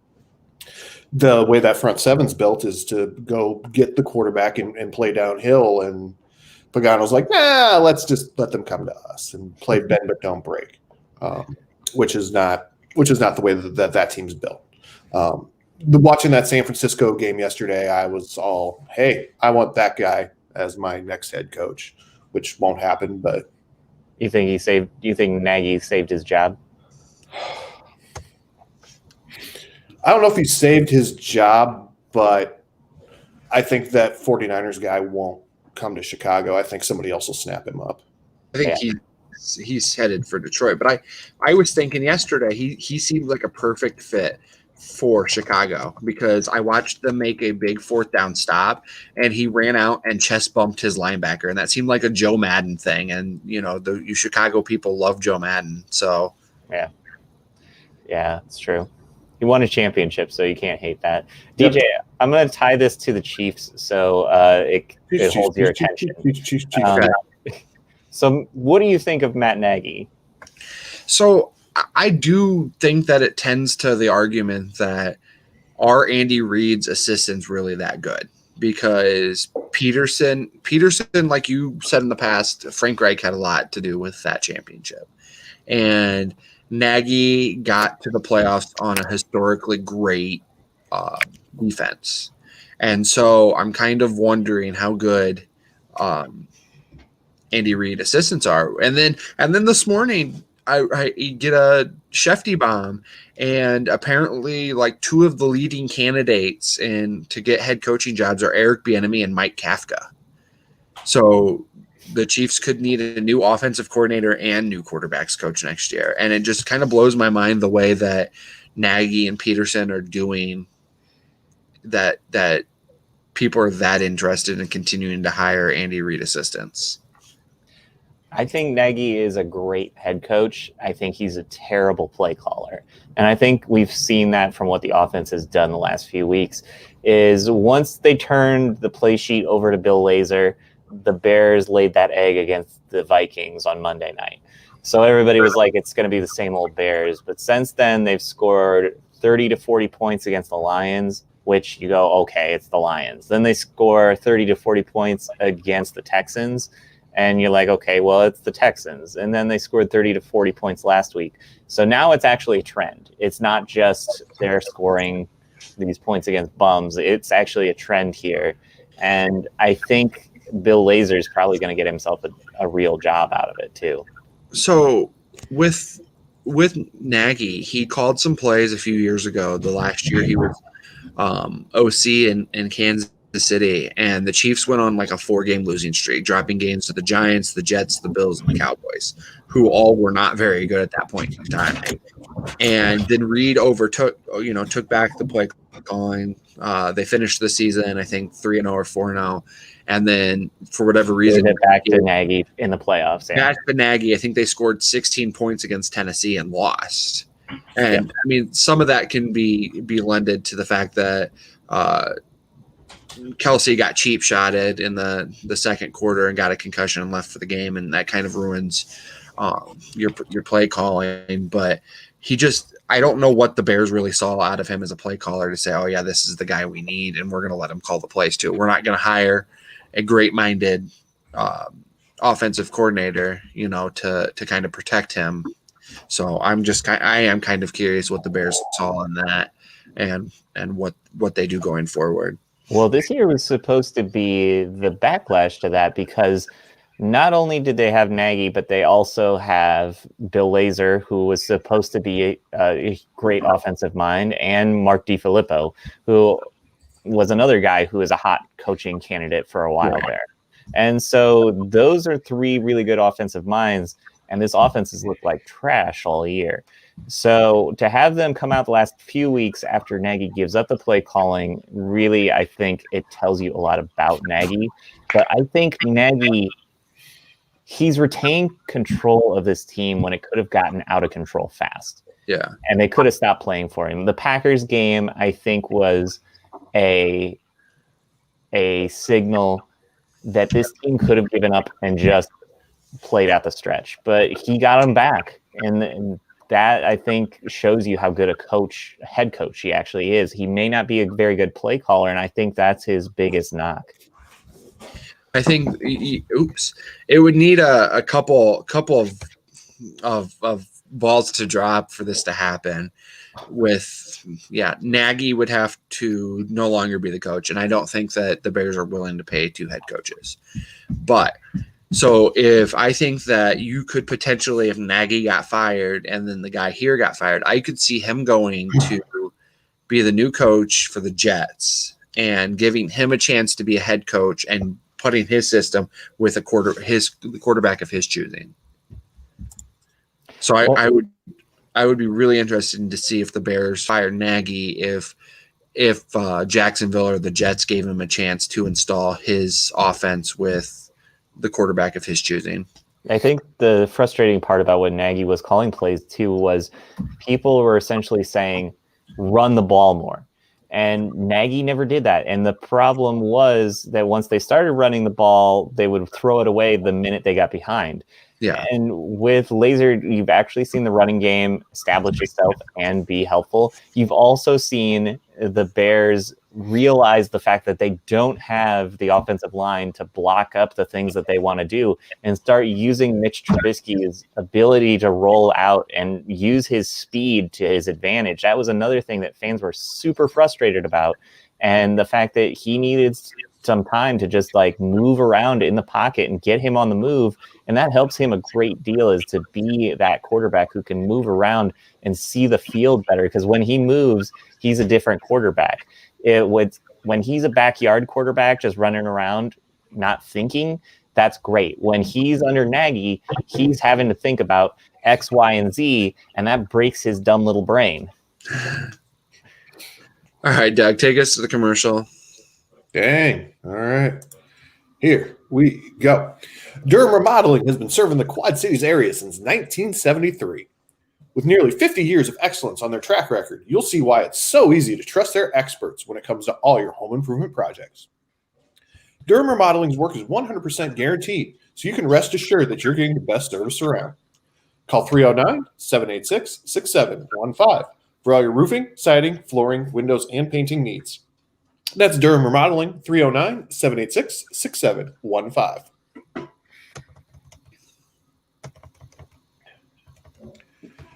the way that front seven's built is to go get the quarterback and play downhill. And Pagano's like, nah, let's just let them come to us and play bend but don't break, which is not the way that team's built. Watching that San Francisco game yesterday, I was all, hey, I want that guy as my next head coach, which won't happen. But you think Nagy saved his job? I don't know if he saved his job, but I think that 49ers guy won't come to Chicago. I think somebody else will snap him up. I think he's headed for Detroit. But I was thinking yesterday he seemed like a perfect fit for Chicago, because I watched them make a big 4th down stop and he ran out and chest bumped his linebacker, and that seemed like a Joe Madden thing. And you Chicago people love Joe Madden, so yeah, it's true. He won a championship, so you can't hate that. Yep. DJ, I'm going to tie this to the Chiefs, so it holds your attention. So what do you think of Matt Nagy? So I do think that it tends to the argument that are Andy Reid's assistants really that good? Because Peterson, like you said in the past, Frank Reich had a lot to do with that championship. And Nagy got to the playoffs on a historically great defense. And so I'm kind of wondering how good Andy Reid assistants are. And then this morning I get a Shefty bomb, and apparently like 2 of the leading candidates to get head coaching jobs are Eric Bieniemy and Mike Kafka. So the Chiefs could need a new offensive coordinator and new quarterbacks coach next year. And it just kind of blows my mind the way that Nagy and Peterson are doing that people are that interested in continuing to hire Andy Reid assistants. I think Nagy is a great head coach. I think he's a terrible play caller. And I think we've seen that from what the offense has done the last few weeks, is once they turned the play sheet over to Bill Lazor, the Bears laid that egg against the Vikings on Monday night. So everybody was like, it's going to be the same old Bears. But since then, they've scored 30 to 40 points against the Lions, which you go, okay, it's the Lions. Then they score 30 to 40 points against the Texans, and you're like, okay, well, it's the Texans. And then they scored 30 to 40 points last week. So now it's actually a trend. It's not just they're scoring these points against bums. It's actually a trend here. And I think Bill Lazor is probably going to get himself a real job out of it too. So with Nagy, he called some plays a few years ago. The last year he was OC in Kansas City, and the Chiefs went on like a 4-game losing streak, dropping games to the Giants, the Jets, the Bills, and the Cowboys, who all were not very good at that point in time. And then Reid took back the play calling. They finished the season, I think, 3-0 or 4-0. And then for whatever reason, back to Nagy in the playoffs. Back to Nagy, I think they scored 16 points against Tennessee and lost. And I mean, some of that can be lended to the fact that Kelsey got cheap shotted in the second quarter and got a concussion and left for the game, and that kind of ruins your play calling. But I don't know what the Bears really saw out of him as a play caller to say, oh yeah, this is the guy we need, and we're going to let him call the plays too. We're not going to hire a great-minded offensive coordinator, to kind of protect him. So I am kind of curious what the Bears saw in that, and what they do going forward. Well, this year was supposed to be the backlash to that, because not only did they have Nagy, but they also have Bill Lazor, who was supposed to be a great offensive mind, and Mark DiFilippo, who was another guy who was a hot coaching candidate for a while there. And so those are three really good offensive minds, and this offense has looked like trash all year. So to have them come out the last few weeks after Nagy gives up the play calling, really, I think it tells you a lot about Nagy. But I think Nagy, he's retained control of this team when it could have gotten out of control fast. Yeah. And they could have stopped playing for him. The Packers game, I think, was a signal that this team could have given up and just played out the stretch. But he got them back. And that, I think, shows you how good a head coach he actually is. He may not be a very good play caller, and I think that's his biggest knock. I think, it would need a couple of balls to drop for this to happen. Nagy would have to no longer be the coach, and I don't think that the Bears are willing to pay 2 head coaches. But so if I think that you could potentially, if Nagy got fired and then the guy here got fired, I could see him going to be the new coach for the Jets and giving him a chance to be a head coach and putting his system with the quarterback of his choosing. So I would be really interested to see if the Bears fired Nagy, if Jacksonville or the Jets gave him a chance to install his offense with the quarterback of his choosing. I think the frustrating part about when Nagy was calling plays too was people were essentially saying, run the ball more. And Nagy never did that. And the problem was that once they started running the ball, they would throw it away the minute they got behind. Yeah. And with Laser, you've actually seen the running game establish itself and be helpful. You've also seen the Bears realize the fact that they don't have the offensive line to block up the things that they want to do and start using Mitch Trubisky's ability to roll out and use his speed to his advantage. That was another thing that fans were super frustrated about. And the fact that he needed some time to just like move around in the pocket and get him on the move. And that helps him a great deal, is to be that quarterback who can move around and see the field better. Because when he moves, he's a different quarterback. When he's a backyard quarterback, just running around, not thinking, that's great. When he's under Nagy, he's having to think about X, Y, and Z, and that breaks his dumb little brain. All right, Doug, take us to the commercial. Dang. All right. Here we go. Durham Remodeling has been serving the Quad Cities area since 1973. With nearly 50 years of excellence on their track record, you'll see why it's so easy to trust their experts when it comes to all your home improvement projects. Durham Remodeling's work is 100% guaranteed, so you can rest assured that you're getting the best service around. Call 309-786-6715 for all your roofing, siding, flooring, windows, and painting needs. That's Durham Remodeling, 309-786-6715.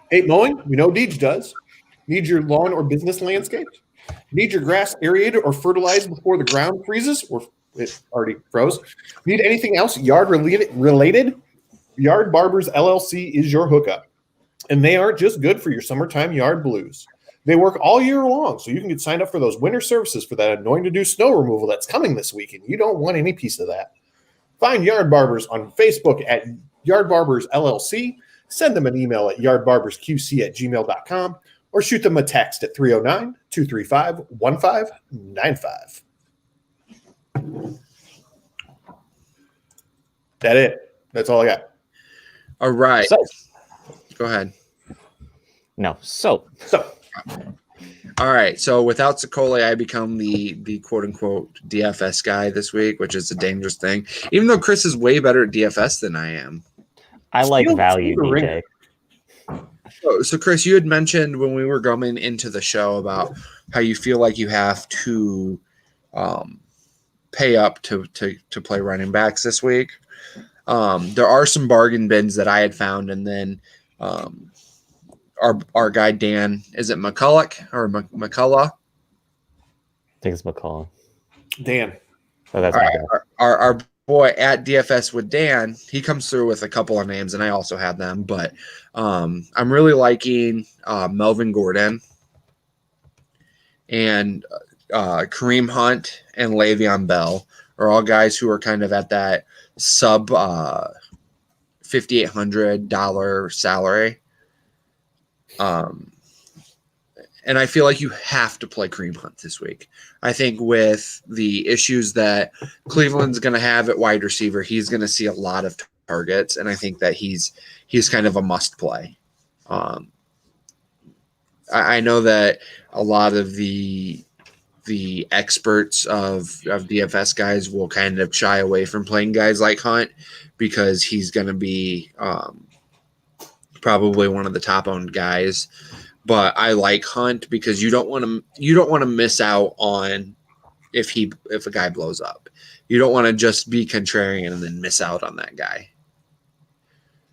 Hate mowing? We know Deej does. Need your lawn or business landscaped? Need your grass aerated or fertilized before the ground freezes or it already froze? Need anything else yard related? Yard Barbers LLC is your hookup. And they aren't just good for your summertime yard blues. They work all year long, so you can get signed up for those winter services for that annoying to do snow removal that's coming this week, and you don't want any piece of that. Find Yard Barbers on Facebook at Yard Barbers LLC. Send them an email at yardbarbersqc@gmail.com or shoot them a text at 309-235-1595. That it. That's all I got. All right. So, go ahead. No. So. All right. So without Sicole, I become the quote unquote DFS guy this week, which is a dangerous thing. Even though Chris is way better at DFS than I am. I like value, DJ. So Chris, you had mentioned when we were going into the show about how you feel like you have to pay up to play running backs this week. There are some bargain bins that I had found, and then our guy Dan, is it McCulloch or McCullough? I think it's McCullough. Dan. Oh, that's our boy at DFS with Dan, he comes through with a couple of names, and I also have them, but I'm really liking Melvin Gordon, and Kareem Hunt and Le'Veon Bell are all guys who are kind of at that sub $5,800 salary. And I feel like you have to play Kareem Hunt this week. I think with the issues that Cleveland's going to have at wide receiver, he's going to see a lot of targets, and I think that he's kind of a must play. I know that a lot of the experts of DFS guys will kind of shy away from playing guys like Hunt because he's going to be probably one of the top owned guys. But I like Hunt because you don't want to miss out on if a guy blows up. You don't want to just be contrarian and then miss out on that guy.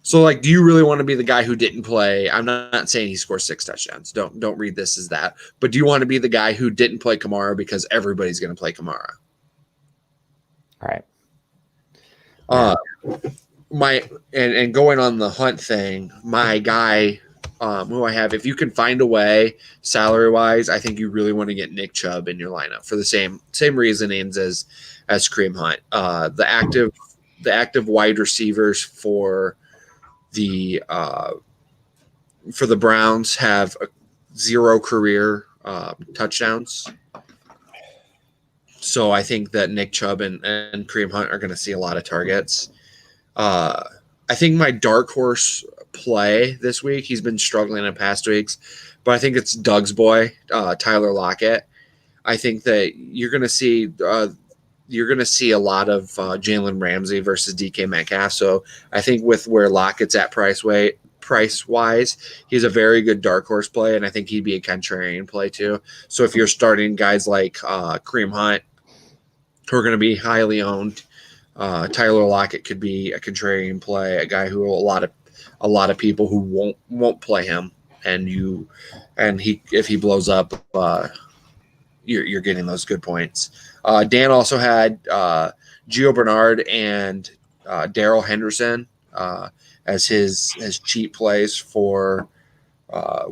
So, like, do you really want to be the guy who didn't play? I'm not saying he scores 6 touchdowns. Don't read this as that. But do you want to be the guy who didn't play Kamara because everybody's going to play Kamara? All right. And going on the Hunt thing, my guy who I have, if you can find a way salary wise, I think you really want to get Nick Chubb in your lineup for the same reasonings as Kareem Hunt. The active wide receivers for the Browns have 0 career touchdowns. So I think that Nick Chubb and Kareem Hunt are going to see a lot of targets. I think my dark horse play this week, he's been struggling in past weeks, but I think it's Doug's boy, Tyler Lockett. I think that you're going to see a lot of Jalen Ramsey versus DK Metcalf. So I think with where Lockett's at price wise, he's a very good dark horse play, and I think he'd be a contrarian play too. So if you're starting guys like Kareem Hunt, who are going to be highly owned, Tyler Lockett could be a contrarian play, a guy who a lot of people who won't play him, and if he blows up, you're getting those good points. Dan also had Gio Bernard and Darrell Henderson as his cheap plays for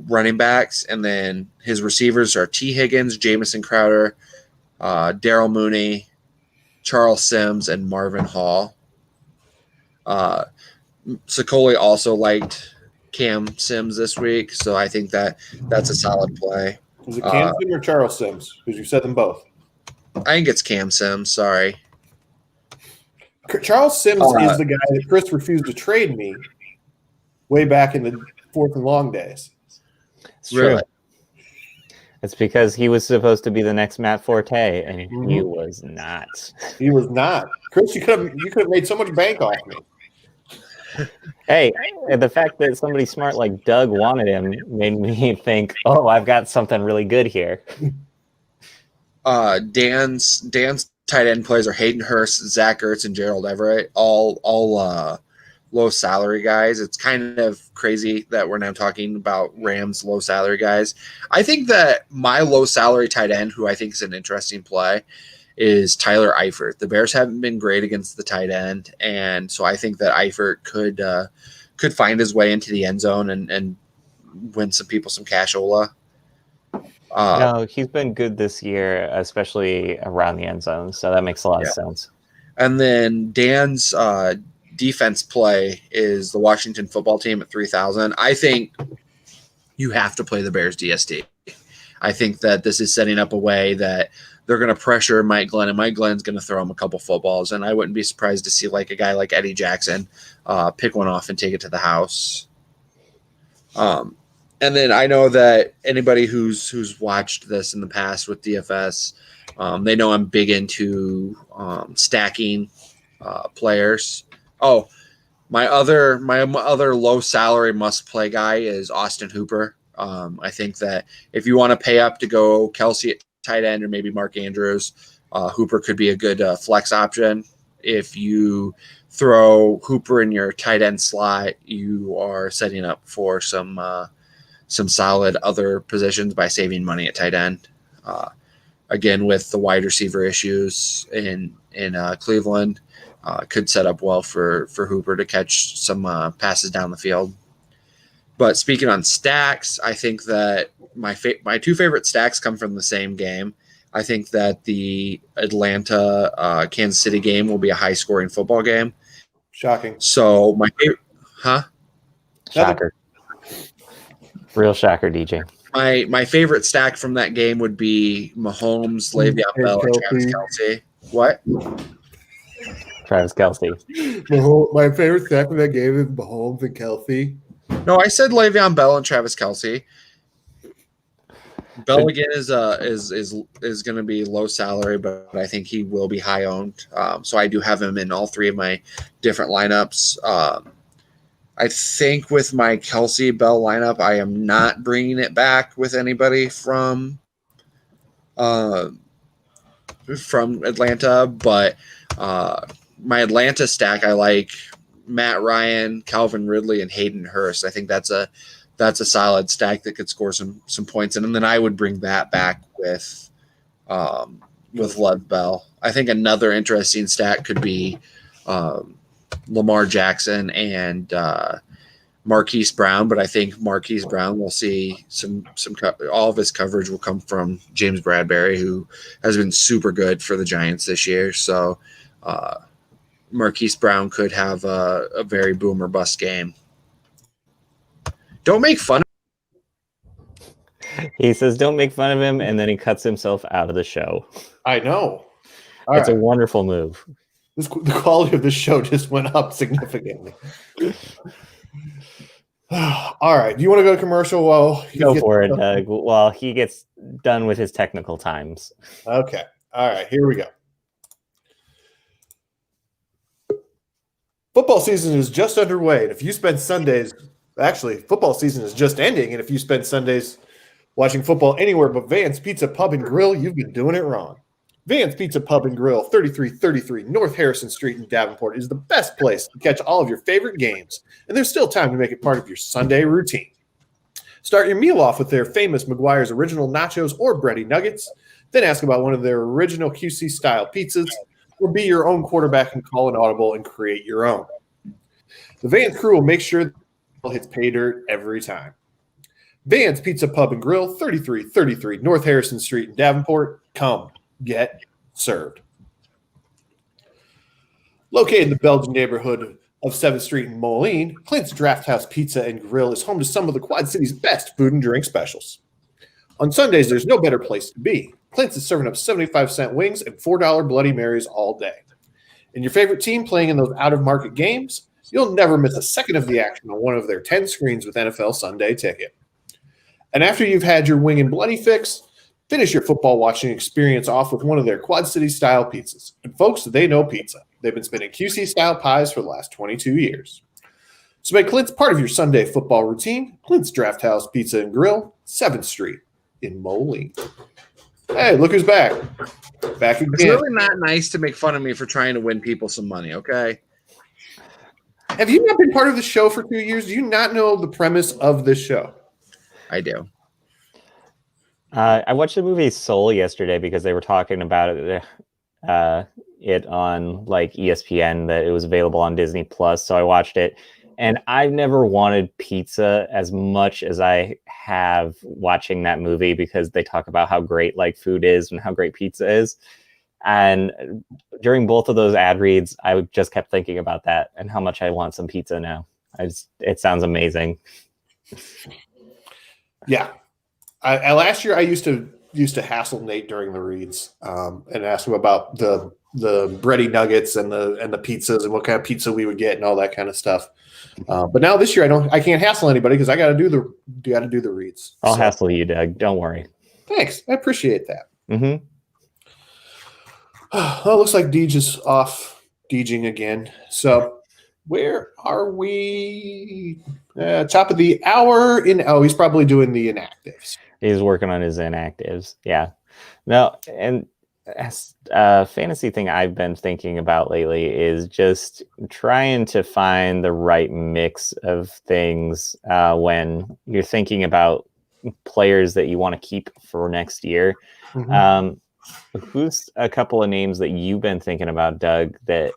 running backs, and then his receivers are T. Higgins, Jamison Crowder, Darrell Mooney, Charles Sims, and Marvin Hall. Sicoli also liked Cam Sims this week, so I think that's a solid play. Is it Cam Sims or Charles Sims? Because you said them both. I think it's Cam Sims. Sorry. Charles Sims is the guy that Chris refused to trade me way back in the 4th and long days. It's true. Really? It's because he was supposed to be the next Matt Forte, and he was not. He was not. Chris, you could have made so much bank off me. Hey, the fact that somebody smart like Doug wanted him made me think, oh, I've got something really good here. Dan's tight end plays are Hayden Hurst, Zach Ertz, and Gerald Everett, all low salary guys. It's kind of crazy that we're now talking about Rams low salary guys. I think that my low salary tight end, who I think is an interesting play, is Tyler Eifert. The Bears haven't been great against the tight end, and so I think that Eifert could find his way into the end zone and win some people some cashola. No, he's been good this year, especially around the end zone, so that makes a lot of sense. And then Dan's defense play is the Washington football team at 3,000. I think you have to play the Bears DST. I think that this is setting up a way that they're going to pressure Mike Glenn, and Mike Glenn's going to throw him a couple footballs, and I wouldn't be surprised to see like a guy like Eddie Jackson pick one off and take it to the house. And then I know that anybody who's watched this in the past with DFS, they know I'm big into stacking players. Oh, my other low salary must play guy is Austin Hooper. I think that if you want to pay up to go Kelsey at tight end or maybe Mark Andrews, Hooper could be a good flex option. If you throw Hooper in your tight end slot, you are setting up for some solid other positions by saving money at tight end. Again, with the wide receiver issues in Cleveland, could set up well for Hooper to catch some passes down the field. But speaking on stacks, I think that my 2 favorite stacks come from the same game. I think that the Atlanta Kansas City game will be a high-scoring football game. Shocking. So my favorite, Shocker. Real shocker, DJ. My favorite stack from that game would be Mahomes, Le'Veon Bell, and Travis Kelce. What? Travis Kelce. My favorite stack from that game is Mahomes and Kelce. No, I said Le'Veon Bell and Travis Kelce. Bell again is going to be low salary, but I think he will be high owned. So I do have him in all three of my different lineups. I think with my Kelce Bell lineup, I am not bringing it back with anybody from Atlanta, but my Atlanta stack, I like Matt Ryan, Calvin Ridley, and Hayden Hurst. I think that's a solid stack that could score some points, and then I would bring that back with Lev Bell. I think another interesting stack could be Lamar Jackson and Marquise Brown, but I think Marquise Brown will see some all of his coverage will come from James Bradbury, who has been super good for the Giants this year. So Marquise Brown could have a very boom or bust game. Don't make fun of him. He says don't make fun of him, and then he cuts himself out of the show. I know. It's a wonderful move. The quality of the show just went up significantly. All right. Do you want to go to commercial? Go for it, Doug. While he gets done with his technical times. Okay. All right. Here we go. Football season is just underway. And if you spend Sundays, actually, football season is just ending. And if you spend Sundays watching football anywhere but Vance Pizza Pub and Grill, you've been doing it wrong. Vance Pizza Pub and Grill, 3333 North Harrison Street in Davenport, is the best place to catch all of your favorite games, and there's still time to make it part of your Sunday routine. Start your meal off with their famous McGuire's Original Nachos or Bready Nuggets, then ask about one of their original QC-style pizzas, or be your own quarterback and call an audible and create your own. The Vance crew will make sure the ball hits pay dirt every time. Vance Pizza Pub and Grill, 3333 North Harrison Street in Davenport. Come get served. Located in the Belgian neighborhood of 7th Street in Moline, Clint's Drafthouse Pizza and Grill is home to some of the Quad City's best food and drink specials. On Sundays, there's no better place to be. Clint's is serving up 75-cent wings and $4 Bloody Marys all day. And your favorite team playing in those out-of-market games, you'll never miss a second of the action on one of their 10 screens with NFL Sunday Ticket. And after you've had your wing and bloody fix, finish your football watching experience off with one of their Quad City-style pizzas. And folks, they know pizza. They've been spinning QC-style pies for the last 22 years. So make Clint's part of your Sunday football routine. Clint's Drafthouse Pizza and Grill, 7th Street in Moline. Hey, look who's back. Back again. It's really not nice to make fun of me for trying to win people some money, okay? Have you not been part of the show for 2 years? Do you not know the premise of this show? I do. I watched the movie Soul yesterday because they were talking about it on like ESPN, that it was available on Disney Plus. So I watched it, and I've never wanted pizza as much as I have watching that movie, because they talk about how great like food is and how great pizza is. And during both of those ad reads, I just kept thinking about that and how much I want some pizza now. It sounds amazing. Yeah. Last year I used to hassle Nate during the reads and ask him about the bready nuggets and the pizzas and what kind of pizza we would get and all that kind of stuff. But now this year I can't hassle anybody because I got to do the reads. I'll hassle you, Doug. Don't worry. Thanks, I appreciate that. Mm-hmm. Well, it looks like Deej is off Deejing again. So where are we? Top of the hour. He's probably doing the inactives. He's working on his inactives. Yeah. No, and fantasy thing I've been thinking about lately is just trying to find the right mix of things when you're thinking about players that you want to keep for next year. Mm-hmm. Who's a couple of names that you've been thinking about, Doug, that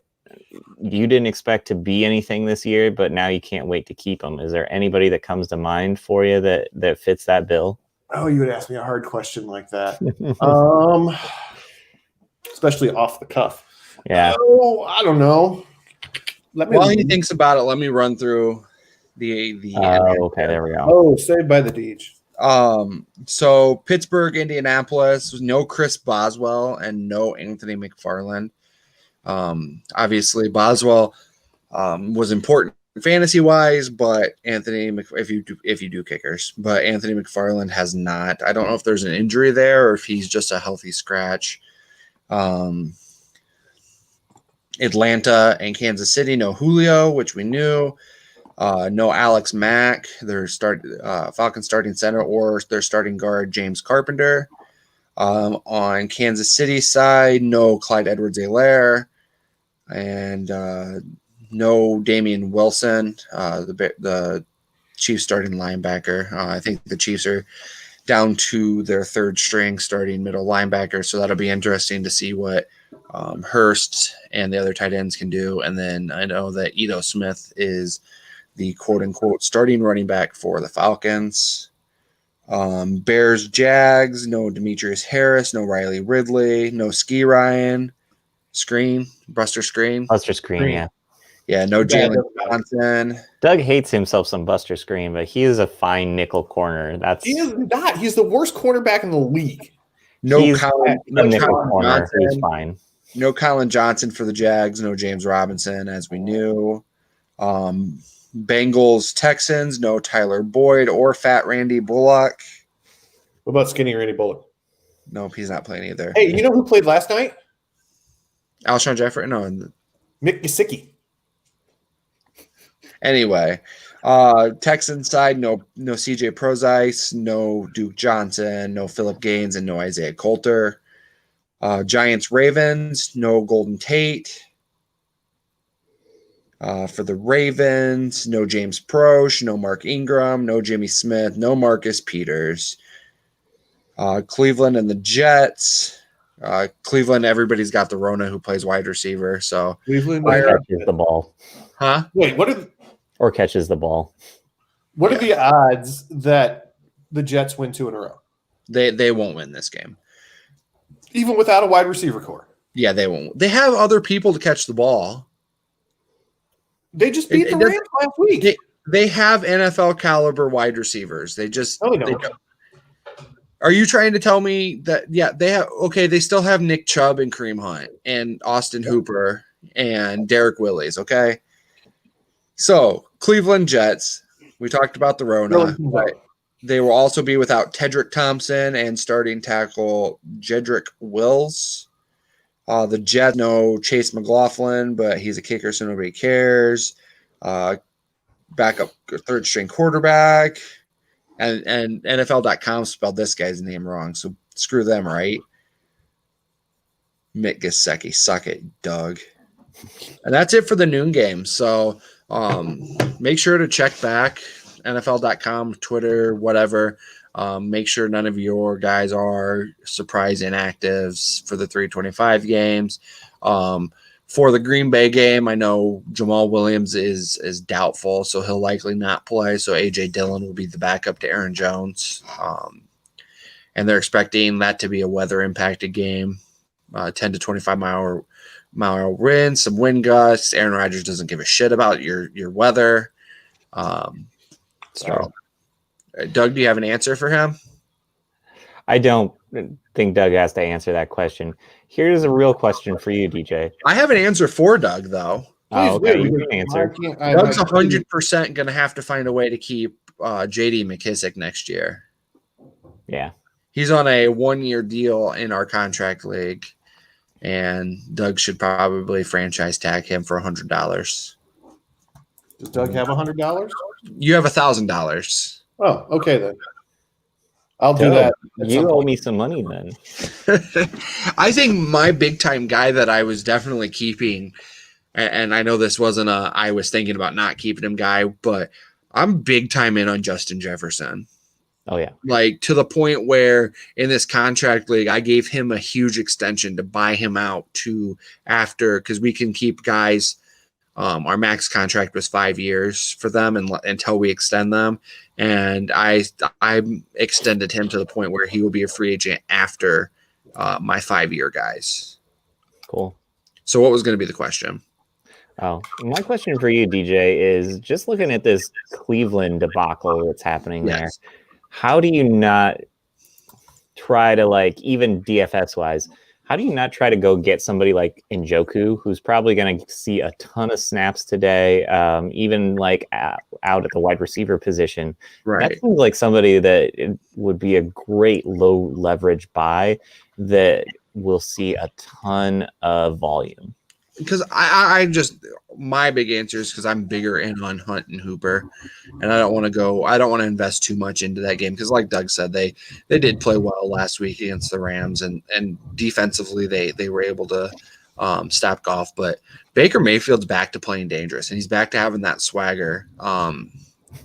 you didn't expect to be anything this year, but now you can't wait to keep them? Is there anybody that comes to mind for you that fits that bill? Oh, you would ask me a hard question like that. Especially off the cuff. Yeah. Oh, I don't know. While he thinks about it, let me run through the okay, there we go. Oh, Saved by the Deej. So Pittsburgh, Indianapolis, no Chris Boswell and no Anthony McFarland. Obviously Boswell was important fantasy wise, but if you do kickers, but Anthony McFarland has not. I don't know if there's an injury there or if he's just a healthy scratch. Atlanta and Kansas City, no Julio, which we knew. No Alex Mack, their Falcons starting center, or their starting guard James Carpenter. On Kansas City side, no Clyde Edwards-Helaire, and no Damian Wilson, the Chiefs starting linebacker. I think the Chiefs are down to their third string starting middle linebacker, so that'll be interesting to see what Hurst and the other tight ends can do. And then I know that Ito Smith is the quote-unquote starting running back for the Falcons. Bears, Jags, no Demetrius Harris, no Riley Ridley, no Ski Ryan, Buster Screen, yeah. Yeah, no Jalen Johnson. Doug hates himself some Buster Screen, but he is a fine nickel corner. He is not. He's the worst cornerback in the league. He's Colin corner. Johnson. He's fine. No Colin Johnson for the Jags. No James Robinson, as we knew. Bengals, Texans. No Tyler Boyd or Fat Randy Bullock. What about Skinny Randy Bullock? Nope, he's not playing either. Hey, you know who played last night? Alshon Jeffrey? No. Mick Gesicki. Anyway, Texans side, no CJ Prozice, no Duke Johnson, no Phillip Gaines, and no Isaiah Coulter. Giants Ravens, no Golden Tate. For the Ravens, no James Proche, no Mark Ingram, no Jimmy Smith, no Marcus Peters. Cleveland and the Jets. Cleveland, everybody's got the Rona who plays wide receiver. So Cleveland catches the ball. Huh? Wait, Or catches the ball. What are the odds that the Jets win 2 in a row? They won't win this game. Even without a wide receiver core? Yeah, they won't. They have other people to catch the ball. They just beat the Rams last week. They have NFL caliber wide receivers. They just No, they don't. Are you trying to tell me that they still have Nick Chubb and Kareem Hunt and Austin Hooper and Derek Willis, okay? So, Cleveland Jets, we talked about the Rona, but they will also be without Tedrick Thompson and starting tackle Jedrick Wills. The Jets, no Chase McLaughlin, but he's a kicker, so nobody cares. Backup third string quarterback. And NFL.com spelled this guy's name wrong, so screw them, right? Mick Gesicki, suck it, Doug. And that's it for the noon game. So make sure to check back, NFL.com, Twitter, whatever. Make sure none of your guys are surprise inactives for the 325 games. For the Green Bay game, I know Jamal Williams is doubtful, so he'll likely not play. So A.J. Dillon will be the backup to Aaron Jones. And they're expecting that to be a weather-impacted game, 10 to 25 mile wind, some wind gusts. Aaron Rodgers doesn't give a shit about your weather. So, Doug, do you have an answer for him? I don't think Doug has to answer that question. Here's a real question for you, DJ. I have an answer for Doug, though. Oh, okay, you can answer. Doug's 100% going to have to find a way to keep J.D. McKissick next year. Yeah. He's on a 1-year deal in our contract league, and Doug should probably franchise tag him for $100. Does Doug have $100? You have $1,000. Oh, okay then. I'll do that. You owe me some money then. I think my big time guy that I was definitely keeping, and I know this wasn't I was thinking about not keeping him guy, but I'm big time in on Justin Jefferson. Oh, yeah. Like to the point where in this contract league, I gave him a huge extension to buy him out to after, because we can keep guys Our max contract was 5 years for them until we extend them. And I extended him to the point where he will be a free agent after my 5-year guys. Cool. So what was going to be the question? Oh, my question for you, DJ, is just looking at this Cleveland debacle that's happening there. How do you not try to, like, even DFS wise, how do you not try to go get somebody like Njoku, who's probably going to see a ton of snaps today, even like out at the wide receiver position? Right. That seems like somebody that it would be a great low leverage buy that will see a ton of volume. Because I just, my big answer is because I'm bigger in on Hunt and Hooper, and I don't want to invest too much into that game because, like Doug said, they did play well last week against the Rams, and defensively they were able to stop Goff. But Baker Mayfield's back to playing dangerous, and he's back to having that swagger.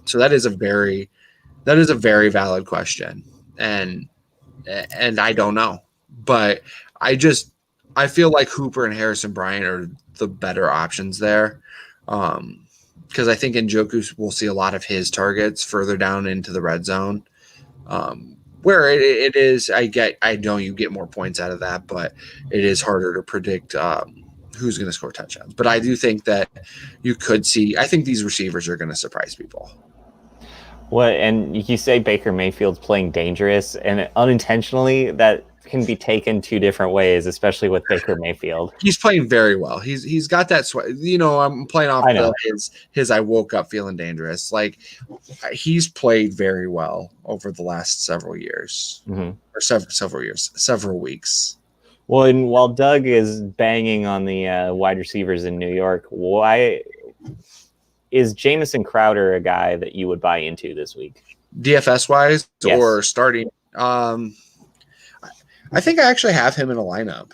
So that is a very valid question, and I don't know, but I feel like Hooper and Harrison Bryant are the better options there, because I think Njoku will see a lot of his targets further down into the red zone, where it is. I know you get more points out of that, but it is harder to predict who's going to score touchdowns. But I do think that you could see. I think these receivers are going to surprise people. Well, and you say Baker Mayfield's playing dangerous, and unintentionally that can be taken two different ways, especially with Baker Mayfield. He's playing very well. He's got that sweat. I'm playing off his I woke up feeling dangerous. Like, he's played very well over the last several years, or several weeks. Well, and while Doug is banging on the wide receivers in New York, why is Jamison Crowder a guy that you would buy into this week? DFS wise, yes. Or starting? I think I actually have him in a lineup.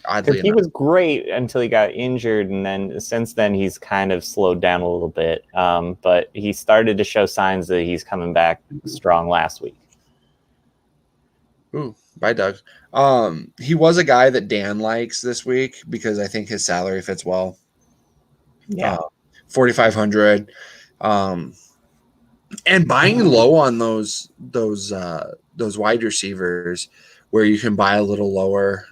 Oddly enough, he was great until he got injured, and then since then he's kind of slowed down a little bit. But he started to show signs that he's coming back strong last week. Ooh, bye, Doug. He was a guy that Dan likes this week because I think his salary fits well. Yeah, 4,500. And buying low on those wide receivers, where you can buy a little lower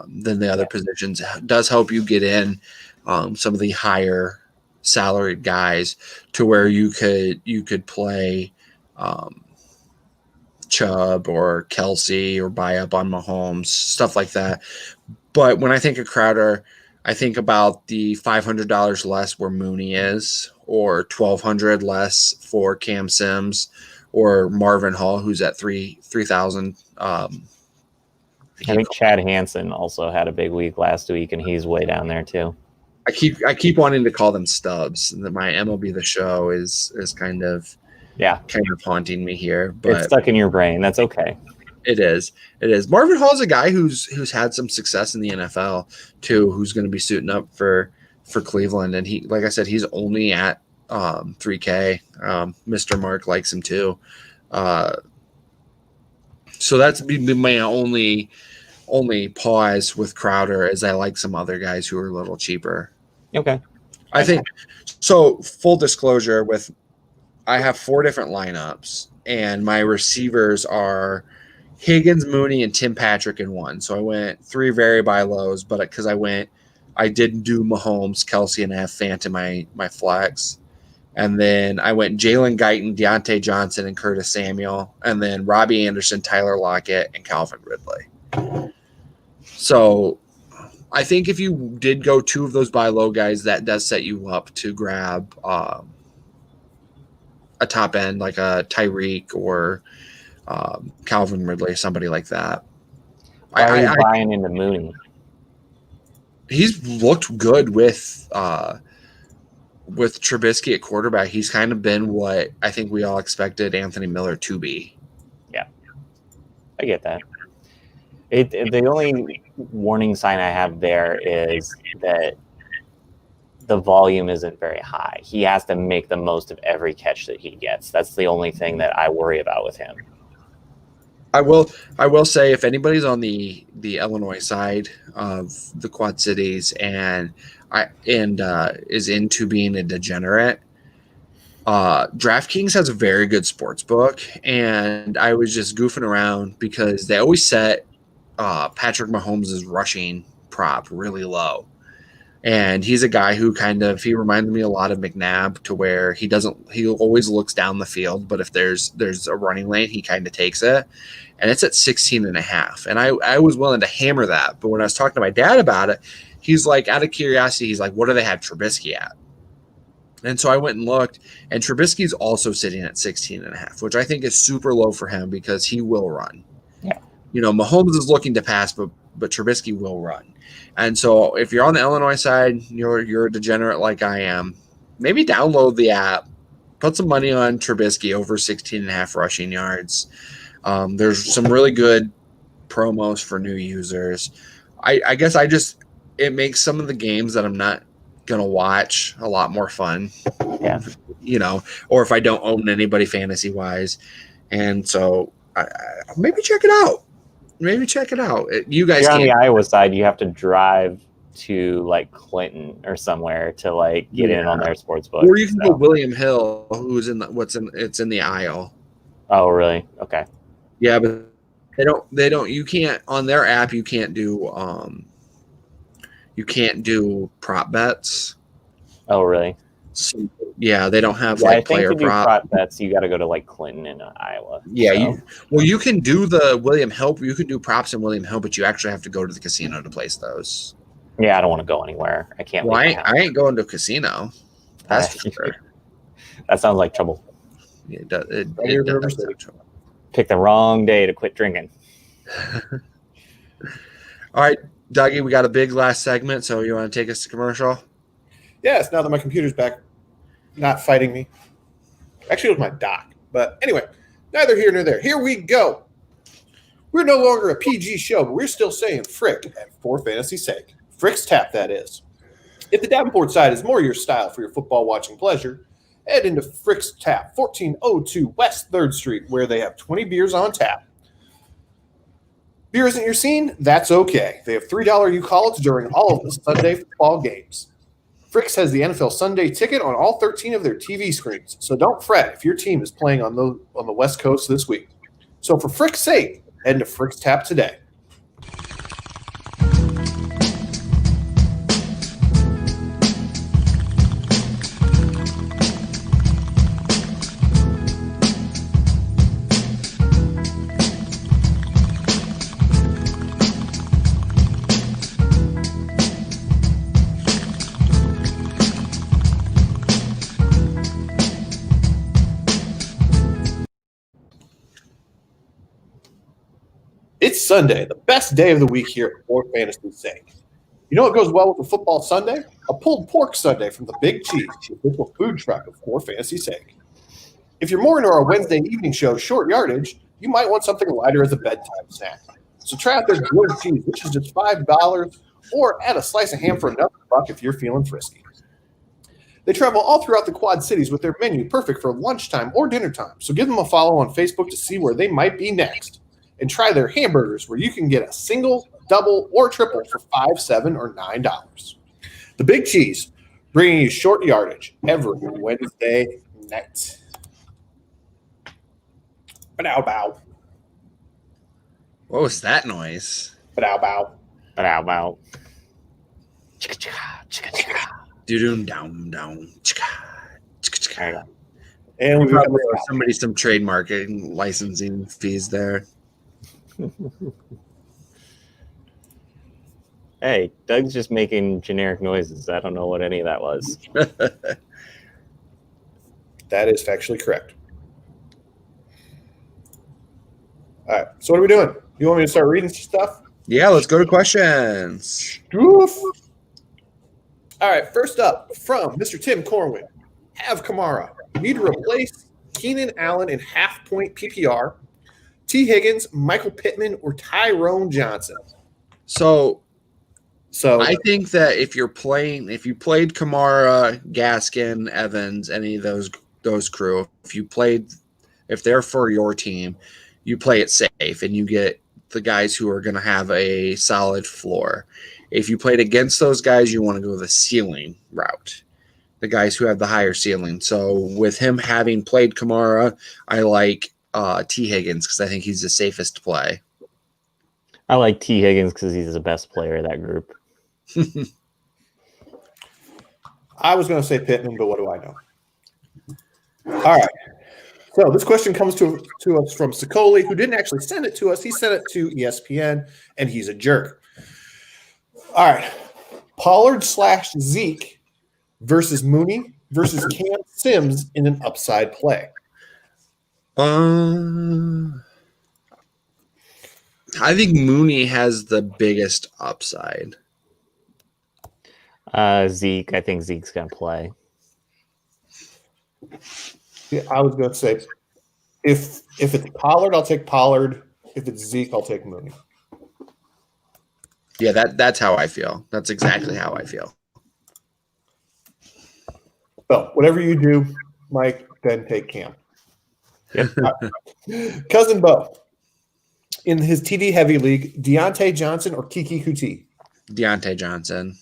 than the other positions, does help you get in some of the higher salaried guys to where you could play Chubb or Kelsey or buy up on Mahomes, stuff like that. But when I think of Crowder, I think about the $500 less where Mooney is, or $1,200 less for Cam Sims or Marvin Hall, who's at 3,000. I think Chad Hansen also had a big week last week, and he's way down there too. I keep wanting to call them stubs. My MLB The Show is kind of haunting me here, but it's stuck in your brain. That's okay. It is. Marvin Hall's a guy who's had some success in the NFL too, who's going to be suiting up for Cleveland, and he, like I said, he's only at 3K. Mr. Mark likes him too. So that's been my only pause with Crowder, is I like some other guys who are a little cheaper. Okay. I think so. Full disclosure, I have 4 different lineups, and my receivers are Higgins, Mooney, and Tim Patrick in one. So I went 3 very buy lows, but because I didn't do Mahomes, Kelsey, and I have Fant in my flex. And then I went Jalen Guyton, Deontay Johnson, and Curtis Samuel. And then Robbie Anderson, Tyler Lockett, and Calvin Ridley. So I think if you did go 2 of those buy low guys, that does set you up to grab a top end like a Tyreek or Calvin Ridley, somebody like that. Why are you buying into Mooney? He's looked good with Trubisky at quarterback. He's kind of been what I think we all expected Anthony Miller to be. Yeah, I get that. The only warning sign I have there is that the volume isn't very high. He has to make the most of every catch that he gets. That's the only thing that I worry about with him. I will say if anybody's on the Illinois side of the Quad Cities and is into being a degenerate, DraftKings has a very good sports book, and I was just goofing around because they always set Patrick Mahomes' rushing prop really low. And he's a guy who he reminds me a lot of McNabb, to where he always looks down the field, but if there's a running lane, he kind of takes it. And it's at 16.5. And I was willing to hammer that. But when I was talking to my dad about it, he's like, out of curiosity, he's like, what do they have Trubisky at? And so I went and looked, and Trubisky's also sitting at 16.5, which I think is super low for him because he will run. Yeah. Mahomes is looking to pass, but Trubisky will run. And so if you're on the Illinois side, you're a degenerate like I am, maybe download the app, put some money on Trubisky over 16.5 rushing yards. There's some really good promos for new users. I guess it makes some of the games that I'm not going to watch a lot more fun. Yeah. Or if I don't own anybody fantasy wise. And so maybe check it out. You guys on the Iowa side, you have to drive to like Clinton or somewhere to get in on their sports book. Or you can go William Hill, who's it's in the aisle. Oh, really? Okay. Yeah, but you can't on their app. You can't do prop bets. Oh, really? So, yeah, they don't have I player think to prop. do prop bets, you got to go to Clinton in Iowa. Yeah, so. You can do the William Hill. You can do props in William Hill, but you actually have to go to the casino to place those. Yeah, I don't want to go anywhere. I can't. Well, I ain't going to a casino. That's for sure. That sounds like trouble. It does sound trouble. Pick the wrong day to quit drinking. All right, Dougie, we got a big last segment, so you want to take us to commercial? Yes, now that my computer's back, not fighting me. Actually, it was my dock. But anyway, neither here nor there. Here we go. We're no longer a PG show, but we're still saying frick and for fantasy's sake. Frick's Tap, that is. If the Davenport side is more your style for your football watching pleasure, head into Frick's Tap, 1402 West 3rd Street, where they have 20 beers on tap. Beer isn't your scene? That's okay. They have $3 you call it during all of the Sunday football games. Frick's has the NFL Sunday ticket on all 13 of their TV screens, so don't fret if your team is playing on the West Coast this week. So for Frick's sake, head into Frick's Tap today. It's Sunday, the best day of the week here for fantasy's sake. You know what goes well with a football Sunday? A pulled pork Sunday from the Big Cheese, the official food truck of For Fantasy's Sake. If you're more into our Wednesday evening show, Short Yardage, you might want something lighter as a bedtime snack. So try out their grilled cheese, which is just $5, or add a slice of ham for another $1 if you're feeling frisky. They travel all throughout the Quad Cities with their menu perfect for lunchtime or dinner time, so give them a follow on Facebook to see where they might be next. And try their hamburgers where you can get a single, double, or triple for $5, $7, or $9. The Big Cheese, bringing you Short Yardage every Wednesday night. Ba-dow bow. What was that noise? Ba-dow bow. Bow bow. Do-doom down down. And we've got somebody some trademarking licensing fees there. Hey, Doug's just making generic noises. I don't know what any of that was. That is factually correct. All right, so what are we doing? You want me to start reading stuff? Yeah, let's go to questions. Oof. All right, first up from Mr. Tim Corwin. Have Kamara. Need to replace Keenan Allen in half-point PPR. T. Higgins, Michael Pittman, or Tyrone Johnson. So I think that if you played Kamara, Gaskin, Evans, any of those crew, if they're for your team, you play it safe and you get the guys who are going to have a solid floor. If you played against those guys, you want to go the ceiling route, the guys who have the higher ceiling. So with him having played Kamara, I like T. Higgins because I think he's the safest to play. I like T. Higgins because he's the best player of that group. I was going to say Pittman, but what do I know? All right. So this question comes to us from Sicoli, who didn't actually send it to us. He sent it to ESPN, and he's a jerk. All right. Pollard/Zeke versus Mooney versus Cam Sims in an upside play. I think Mooney has the biggest upside. Zeke, I think Zeke's going to play. Yeah, I was going to say, if it's Pollard, I'll take Pollard. If it's Zeke, I'll take Mooney. Yeah, that's how I feel. That's exactly how I feel. So whatever you do, Mike, then take Cam. Yep. Cousin Bo, in his TD heavy league, Deontay Johnson or Kiki Kuti? Deontay Johnson.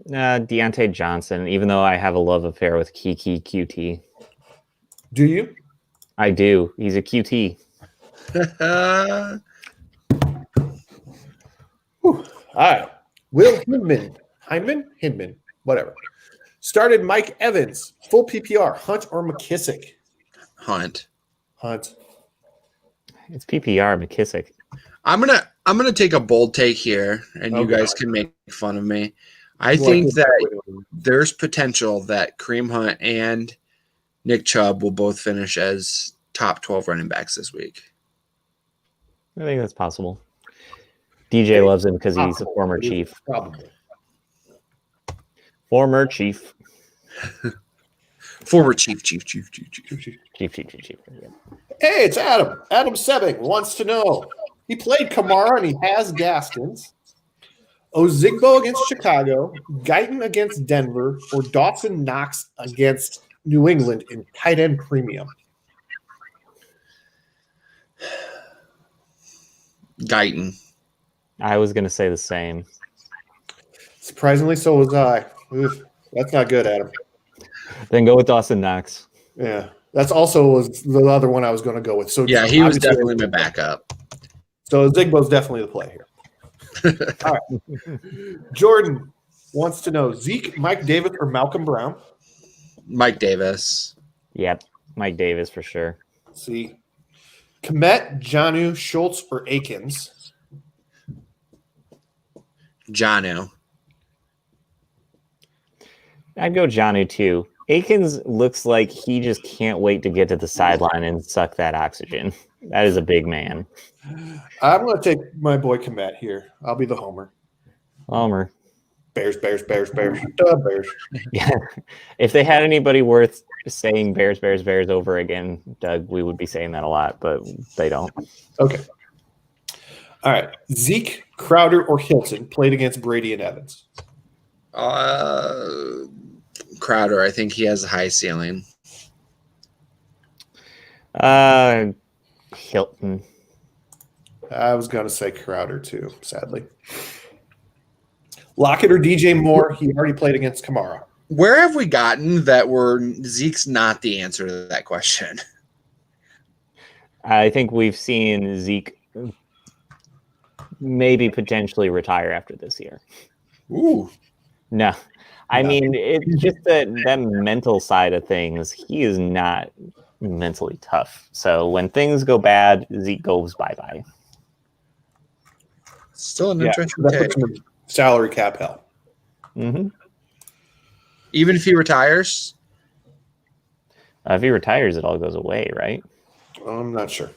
Deontay Johnson, even though I have a love affair with Kiki QT. Do you? I do. He's a QT. All right. Will Hindman, whatever. Started Mike Evans, full PPR, Hunt or McKissick? Hunt. It's PPR McKissick. I'm gonna take a bold take here, and you guys can make fun of me. I think that there's potential that Kareem Hunt and Nick Chubb will both finish as top 12 running backs this week. I think that's possible. DJ loves him because he's a former Chief. Probably. Former Chief. Former Chief. Chief. Yeah. Hey, it's Adam. Adam Sebbing wants to know. He played Kamara and he has Gaskins. Ozigbo against Chicago, Guyton against Denver, or Dawson Knox against New England in tight end premium. Guyton. I was going to say the same. Surprisingly, so was I. Oof, that's not good, Adam. Then go with Dawson Knox. Yeah, that's also was the other one I was going to go with. So yeah, he was definitely my backup. So Zigbo's definitely the play here. All right. Jordan wants to know Zeke, Mike Davis, or Malcolm Brown? Mike Davis. Yep, Mike Davis for sure. See. Kmet, Jonnu, Schultz, or Akins? Jonnu. I'd go Jonnu too. Akins looks like he just can't wait to get to the sideline and suck that oxygen. That is a big man. I'm going to take my boy Kmet here. I'll be the homer. Homer. Bears. Bears. Yeah. If they had anybody worth saying Bears over again, Doug, we would be saying that a lot, but they don't. Okay. All right. Zeke, Crowder, or Hilton played against Brady and Evans? Crowder. I think he has a high ceiling. Hilton. I was going to say Crowder too, sadly. Lockett or DJ Moore? He already played against Kamara. Where have we gotten that Zeke's not the answer to that question? I think we've seen Zeke maybe potentially retire after this year. Ooh. No. I mean, it's just that mental side of things. He is not mentally tough. So when things go bad, Zeke goes bye-bye. Still an interesting take. Salary cap hell. Mm-hmm. Even if he retires? If he retires, it all goes away, right? I'm not sure.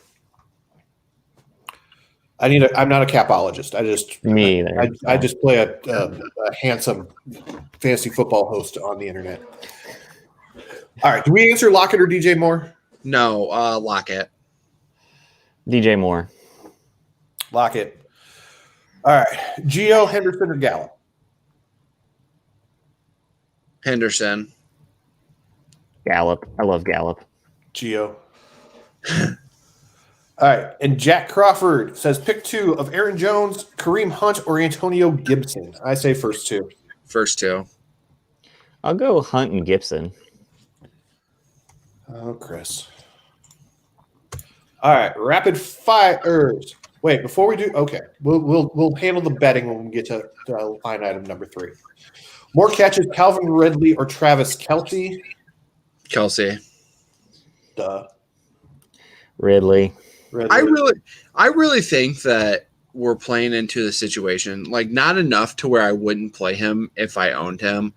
I'm not a capologist. Me either. I just play a handsome fantasy football host on the internet. All right. Do we answer Lockett or DJ Moore? No, Lockett. DJ Moore. Lockett. All right. Gio, Henderson, or Gallup? Henderson. Gallup. I love Gallup. Gio. All right. And Jack Crawford says pick 2 of Aaron Jones, Kareem Hunt, or Antonio Gibson. I say first 2. First 2. I'll go Hunt and Gibson. Oh, Chris. All right. Rapid fires. Wait, before we do, okay, we'll handle the betting when we get to line item number 3. More catches, Calvin Ridley or Travis Kelce? Kelce. Duh. Ridley. I really think that we're playing into the situation, like not enough to where I wouldn't play him if I owned him,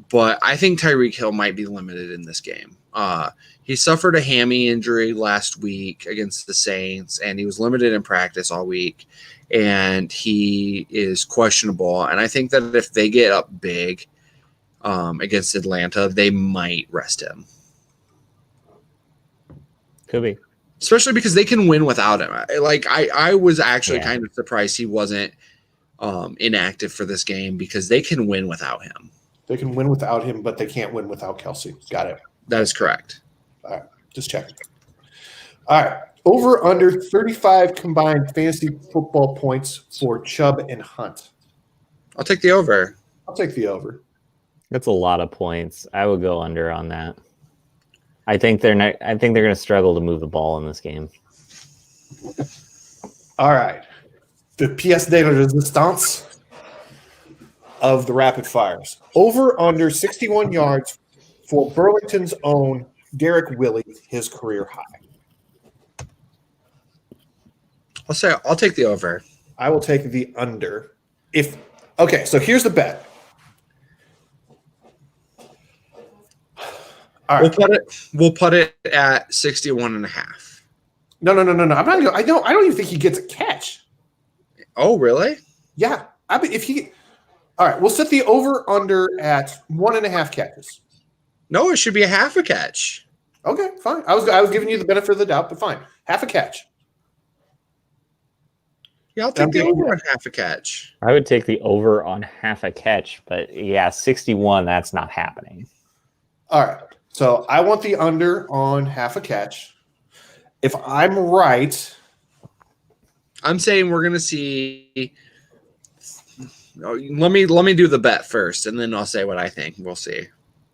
but I think Tyreek Hill might be limited in this game. He suffered a hammy injury last week against the Saints, and he was limited in practice all week, and he is questionable. And I think that if they get up big against Atlanta, they might rest him. Could be. Especially because they can win without him. I was actually kind of surprised he wasn't inactive for this game because they can win without him. They can win without him, but they can't win without Kelce. Got it. That is correct. All right. Just checking. All right. Over under 35 combined fantasy football points for Chubb and Hunt. I'll take the over. I'll take the over. That's a lot of points. I would go under on that. I think they're going to struggle to move the ball in this game. All right. The pièce de résistance of the rapid fires. Over under 61 yards for Burlington's own Derek Willie, his career high. I'll take the over. I will take the under. Okay, so here's the bet. All right. We'll put it at 61.5. No. I'm not. I don't even think he gets a catch. Oh, really? Yeah. I mean, if he. All right, we'll set the over under at 1.5 catches. No, it should be a half a catch. Okay, fine. I was giving you the benefit of the doubt, but fine. Half a catch. Yeah, I'll take the over on half a catch. I would take the over on half a catch, but 61, that's not happening. All right. So I want the under on half a catch. If I'm right, I'm saying we're going to see. Let me do the bet first, and then I'll say what I think. We'll see.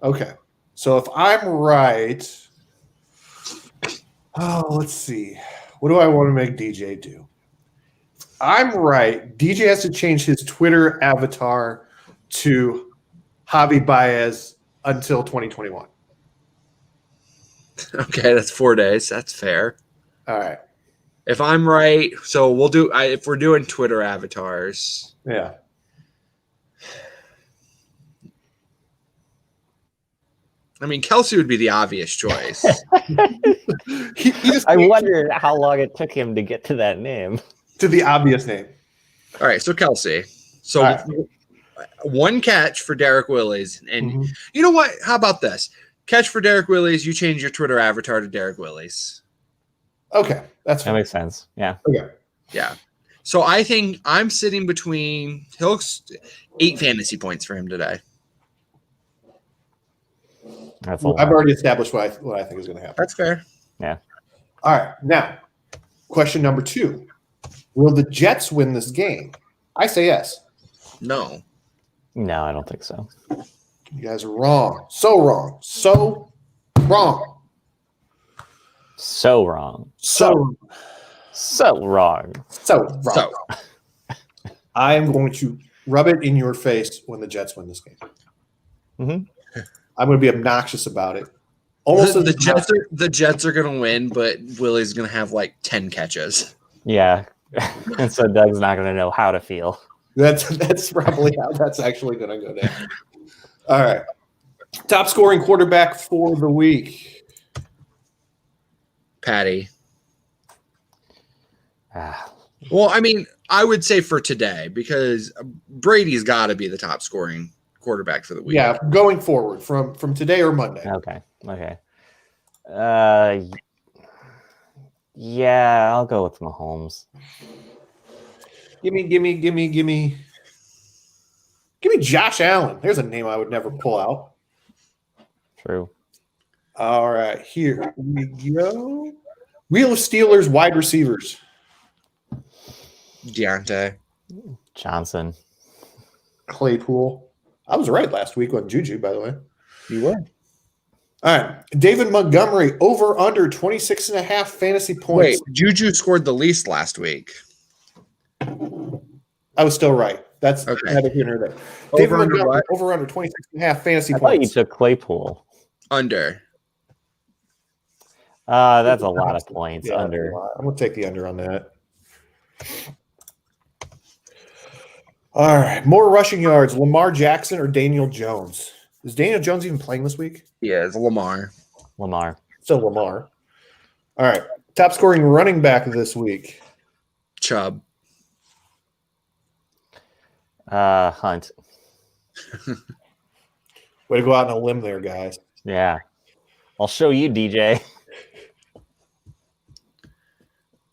Okay. So if I'm right, let's see. What do I want to make DJ do? If I'm right, DJ has to change his Twitter avatar to Javi Baez until 2021. Okay, that's 4 days. That's fair. All right. If I'm right, so we'll do. If we're doing Twitter avatars, yeah. I mean, Kelce would be the obvious choice. I wondered how long it took him to get to that name. To the obvious name. All right, so Kelce. So right. One catch for Derek Willis. And you know what? How about this? Catch for Derek Willis, you change your Twitter avatar to Derek Willis. Okay, that makes sense. Yeah. Okay. Yeah. So I think I'm sitting between 8 fantasy points for him today. I've already established what I think is going to happen. That's fair. Yeah. All right. Now, question number 2. Will the Jets win this game? I say yes. No. No, I don't think so. You guys are wrong. So wrong. So wrong. So wrong. So wrong. So wrong. So wrong. I am going to rub it in your face when the Jets win this game. Mm-hmm. I'm going to be obnoxious about it. The Jets are going to win, but Willie's going to have like 10 catches. Yeah. And so Doug's not going to know how to feel. That's probably how that's actually going to go down. All right. Top scoring quarterback for the week. Patty. Well, I mean, I would say for today because Brady's got to be the top scoring quarterback for the week. Yeah, going forward from today or Monday. Okay. Yeah, I'll go with Mahomes. Give me Josh Allen. There's a name I would never pull out. True. All right, here we go. Wheel of Steelers wide receivers. Deontay Johnson. Claypool. I was right last week on Juju, by the way. You were. All right. David Montgomery, over under 26.5 fantasy points. Wait, Juju scored the least last week. I was still right. That's okay. neither here nor there. David Montgomery, over under 26.5 fantasy I points. thought you took Claypool. Under. That's a lot of points. Yeah, Under. I'm going to take the under on that. All right. More rushing yards, Lamar Jackson or Daniel Jones? Is Daniel Jones even playing this week? Yeah, it's Lamar. Still Lamar. All right. Top scoring running back this week. Chubb. Hunt. Way to go out on a limb there, guys. Yeah. I'll show you, DJ.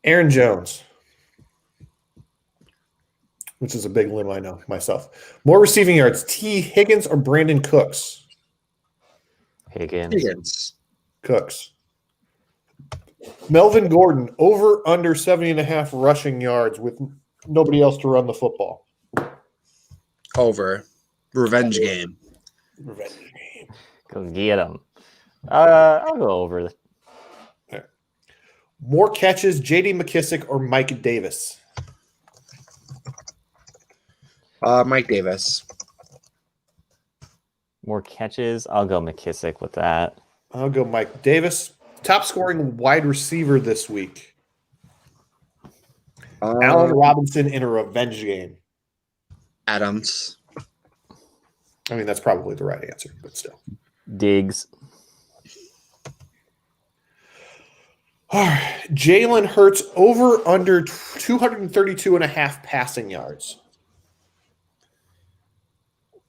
Aaron Jones. Which is a big limb, I know myself. More receiving yards, T. Higgins or Brandon Cooks? Higgins. Cooks. Melvin Gordon, over under 70.5 rushing yards with nobody else to run the football. Over. Revenge game. Go get him. I'll go over. Okay. More catches, J.D. McKissick or Mike Davis? Mike Davis. More catches. I'll go McKissick with that. I'll go Mike Davis. Top scoring wide receiver this week. Allen Robinson in a revenge game. Adams. I mean, that's probably the right answer, but still. Diggs. All right. Jalen Hurts, over under 232.5 passing yards.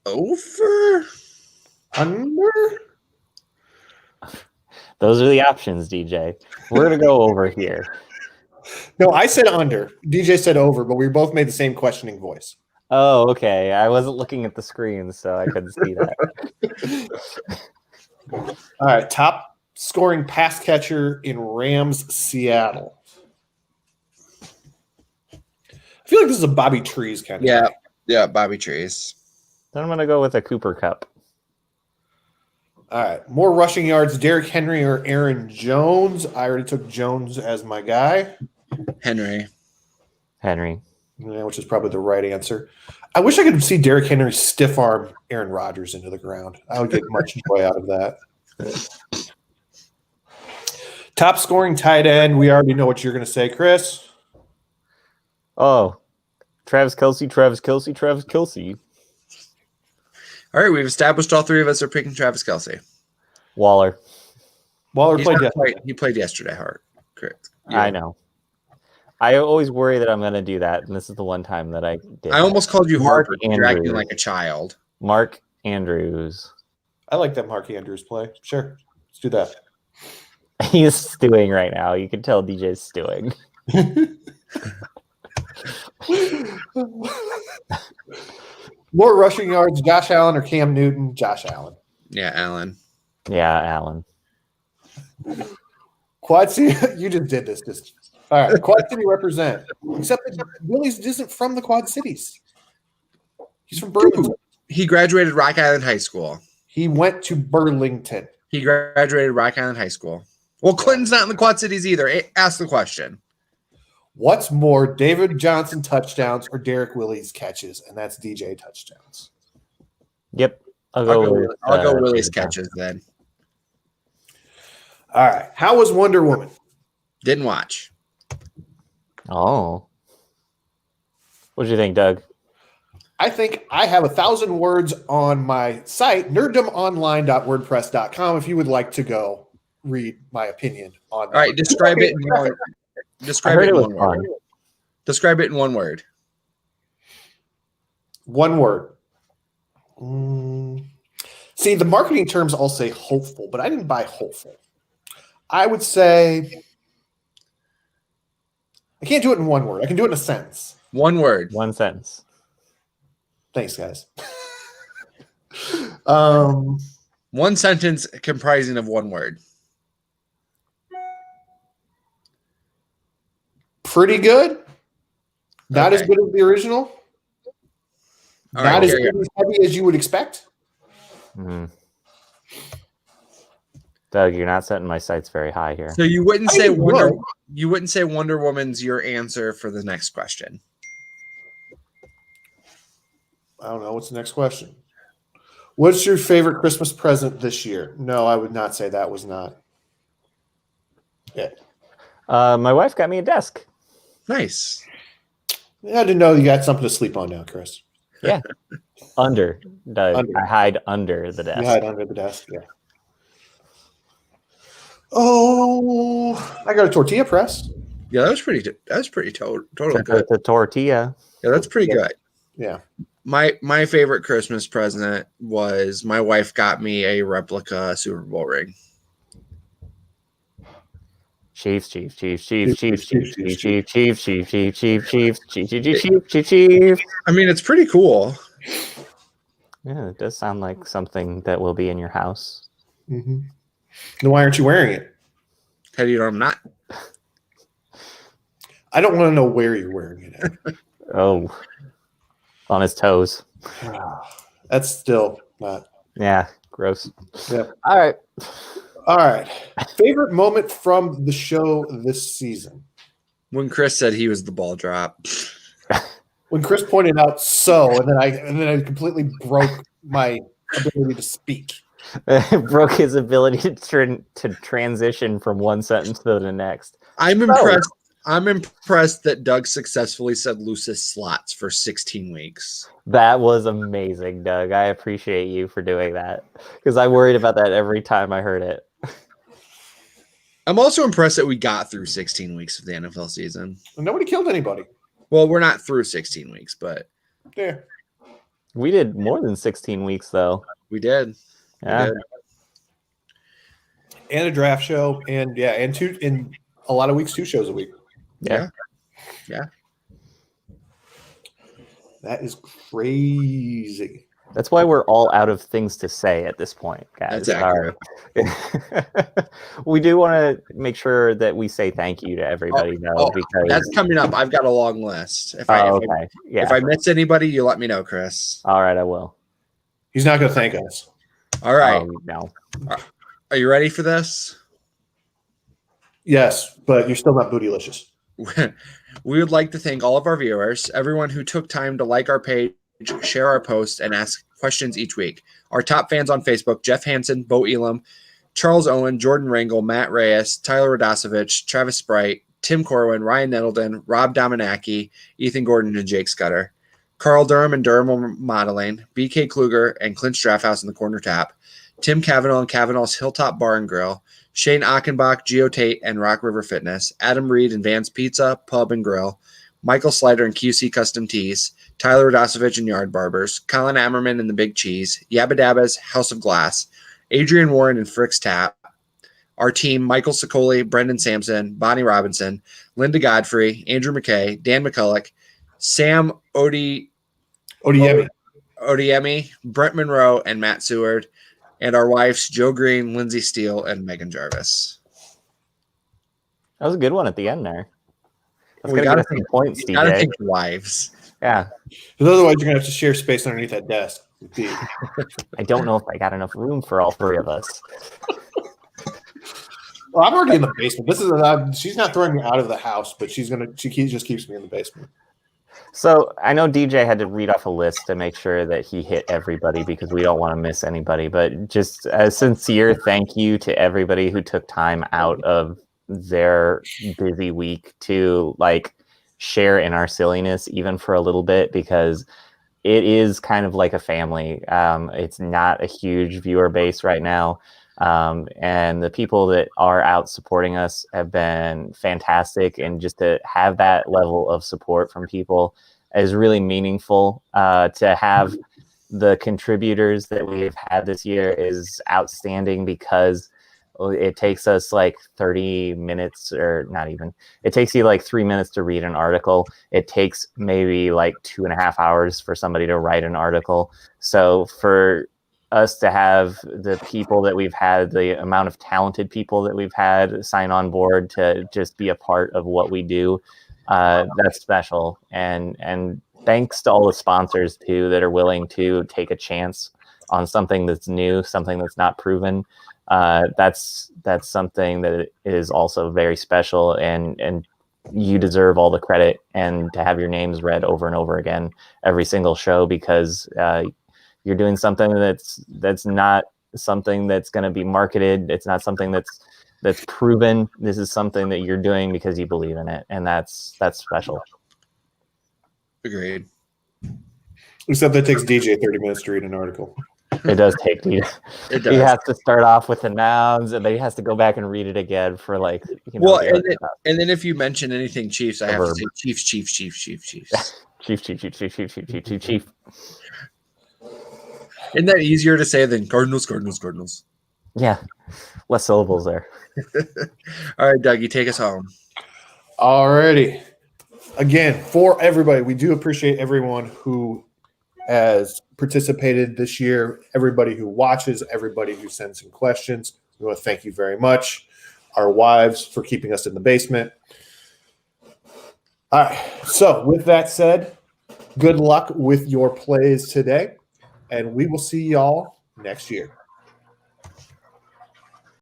Over? Under? Those are the options, DJ. We're going to go over here. No, I said under. DJ said over, but we both made the same questioning voice. Oh, okay. I wasn't looking at the screen, so I couldn't see that. All right. Top scoring pass catcher in Rams, Seattle. I feel like this is a Bobby Trees kind of thing. Yeah, Bobby Trees. Then I'm going to go with a Cooper Cup. All right. More rushing yards, Derrick Henry or Aaron Jones. I already took Jones as my guy. Henry. Yeah, which is probably the right answer. I wish I could see Derrick Henry stiff arm Aaron Rodgers into the ground. I would get much joy out of that. Top scoring tight end. We already know what you're going to say, Chris. Oh, Travis Kelce. All right, we've established all three of us are picking Travis Kelce. Waller played yesterday. He played yesterday, Hart. Correct. Yeah. I know. I always worry that I'm going to do that, and this is the one time that I did. I almost called you Harper. You're Andrews. acting like a child. Mark Andrews. I like that Mark Andrews play. Sure. Let's do that. He's stewing right now. You can tell DJ's stewing. More rushing yards, Josh Allen or Cam Newton? Josh Allen. Yeah, Allen. Yeah, Allen. Quad City, you just did this. All right, Quad City represent. Except that Willie's isn't from the Quad Cities. He's from Burlington. He graduated Rock Island High School. He went to Burlington. He graduated Rock Island High School. Well, Clinton's not in the Quad Cities either. Ask the question. What's more, David Johnson touchdowns or Derek Willie's catches? And that's DJ touchdowns. Yep. I'll go Willie's catches then. All right. How was Wonder Woman? Didn't watch. Oh. What do you think, Doug? I think I have 1,000 words on my site, nerddomonline.wordpress.com, if you would like to go read my opinion on that. All right, describe it in one. Describe it in one word. Describe it in one word. One word. See, the marketing terms all say hopeful, but I didn't buy hopeful. I would say I can't do it in one word. I can do it in a sentence. One word. One sentence. Thanks, guys. One sentence comprising of one word. pretty good. Not as good as the original. Not as heavy as you would expect. Doug, you're not setting my sights very high here. So you wouldn't say Wonder Woman's your answer for the next question. I don't know. What's the next question? What's your favorite Christmas present this year? No, I would not say that was not it. My wife got me a desk. Nice. Yeah, I didn't know you got something to sleep on now, Chris. Yeah. Under. I hide under the desk. You hide under the desk, yeah. Oh, I got a tortilla press. Yeah, that was pretty total good. The tortilla. Yeah, that's pretty good. Yeah. My favorite Christmas present was my wife got me a replica Super Bowl ring. Chiefs. I mean, it's pretty cool. Yeah, it does sound like something that will be in your house. Mm-hmm. Then why aren't you wearing it? How do you know I'm not? I don't want to know where you're wearing it at. Oh, on his toes. That's still not. Yeah, gross. Yeah. All right. Favorite moment from the show this season? When Chris said he was the ball drop. When Chris pointed out and then I completely broke my ability to speak. Broke his ability to transition from one sentence to the next. I'm impressed. I'm impressed that Doug successfully said Lucis slots for 16 weeks. That was amazing, Doug. I appreciate you for doing that because I worried about that every time I heard it. I'm also impressed that we got through 16 weeks of the NFL season. Nobody killed anybody. Well, we're not through 16 weeks, but yeah, we did more than 16 weeks though. We did. Yeah. We did. And a draft show, and in a lot of weeks, 2 shows a week. Yeah. That is crazy. That's why we're all out of things to say at this point, guys. That's accurate. We do want to make sure that we say thank you to everybody, because that's coming up. I've got a long list. If I miss anybody, you let me know, Chris. All right, I will. He's not going to thank us. All right. No. Are you ready for this? Yes, but you're still not bootylicious. We would like to thank all of our viewers, everyone who took time to like our page, share our posts, and ask questions each week. Our top fans on Facebook: Jeff Hansen, Bo Elam, Charles Owen, Jordan Rangel, Matt Reyes, Tyler Radosevich, Travis Sprite, Tim Corwin, Ryan Nettleton, Rob Dominacki, Ethan Gordon, and Jake Scudder. Carl Durham and Durham Modeling, BK Kluger and Clint Drafthouse in the Corner Tap, Tim Kavanaugh and Kavanaugh's Hilltop Bar and Grill, Shane Achenbach, Geo Tate, and Rock River Fitness, Adam Reed and Vance Pizza, Pub and Grill, Michael Slider and QC Custom Tees, Tyler Radosevich and Yard Barbers, Colin Ammerman and The Big Cheese, Yabba Dabba's House of Glass, Adrian Warren and Frick's Tap, our team: Michael Sicoli, Brendan Sampson, Bonnie Robinson, Linda Godfrey, Andrew McKay, Dan McCulloch, Sam Odiemi, Brent Monroe, and Matt Seward, and our wives, Joe Green, Lindsay Steele, and Megan Jarvis. That was a good one at the end there. We got to think points, DJ. Got to think wives. Yeah. Because otherwise, you're going to have to share space underneath that desk. I don't know if I got enough room for all 3 of us. Well, I'm already in the basement. This is she's not throwing me out of the house, but she just keeps me in the basement. So I know DJ had to read off a list to make sure that he hit everybody because we don't want to miss anybody. But just a sincere thank you to everybody who took time out of their busy week to share in our silliness, even for a little bit, because it is kind of like a family. It's not a huge viewer base right now. And the people that are out supporting us have been fantastic. And just to have that level of support from people is really meaningful. To have the contributors that we've had this year is outstanding, because it takes us 30 minutes, or not even. It takes you 3 minutes to read an article. It takes maybe 2.5 hours for somebody to write an article. So for us to have the people that we've had, the amount of talented people that we've had sign on board to just be a part of what we do, That's special. And thanks to all the sponsors too that are willing to take a chance on something that's new, something that's not proven. That's something that is also very special, and you deserve all the credit and to have your names read over and over again every single show, because you're doing something that's not something that's going to be marketed. It's not something that's proven. This is something that you're doing because you believe in it, and that's special. Agreed. Except that takes DJ 30 minutes to read an article. It does take me. It does. He has to start off with the nouns, and then he has to go back and read it again for like. Well, and then if you mention anything Chiefs, I have to say Chiefs. Chief. Isn't that easier to say than Cardinals? Yeah, less syllables there. All right, Dougie, take us home. Alrighty. Again, for everybody, we do appreciate everyone who has participated this year, everybody who watches, everybody who sends in questions. We want to thank you very much. Our wives for keeping us in the basement. All right. So with that said, good luck with your plays today, and we will see y'all next year.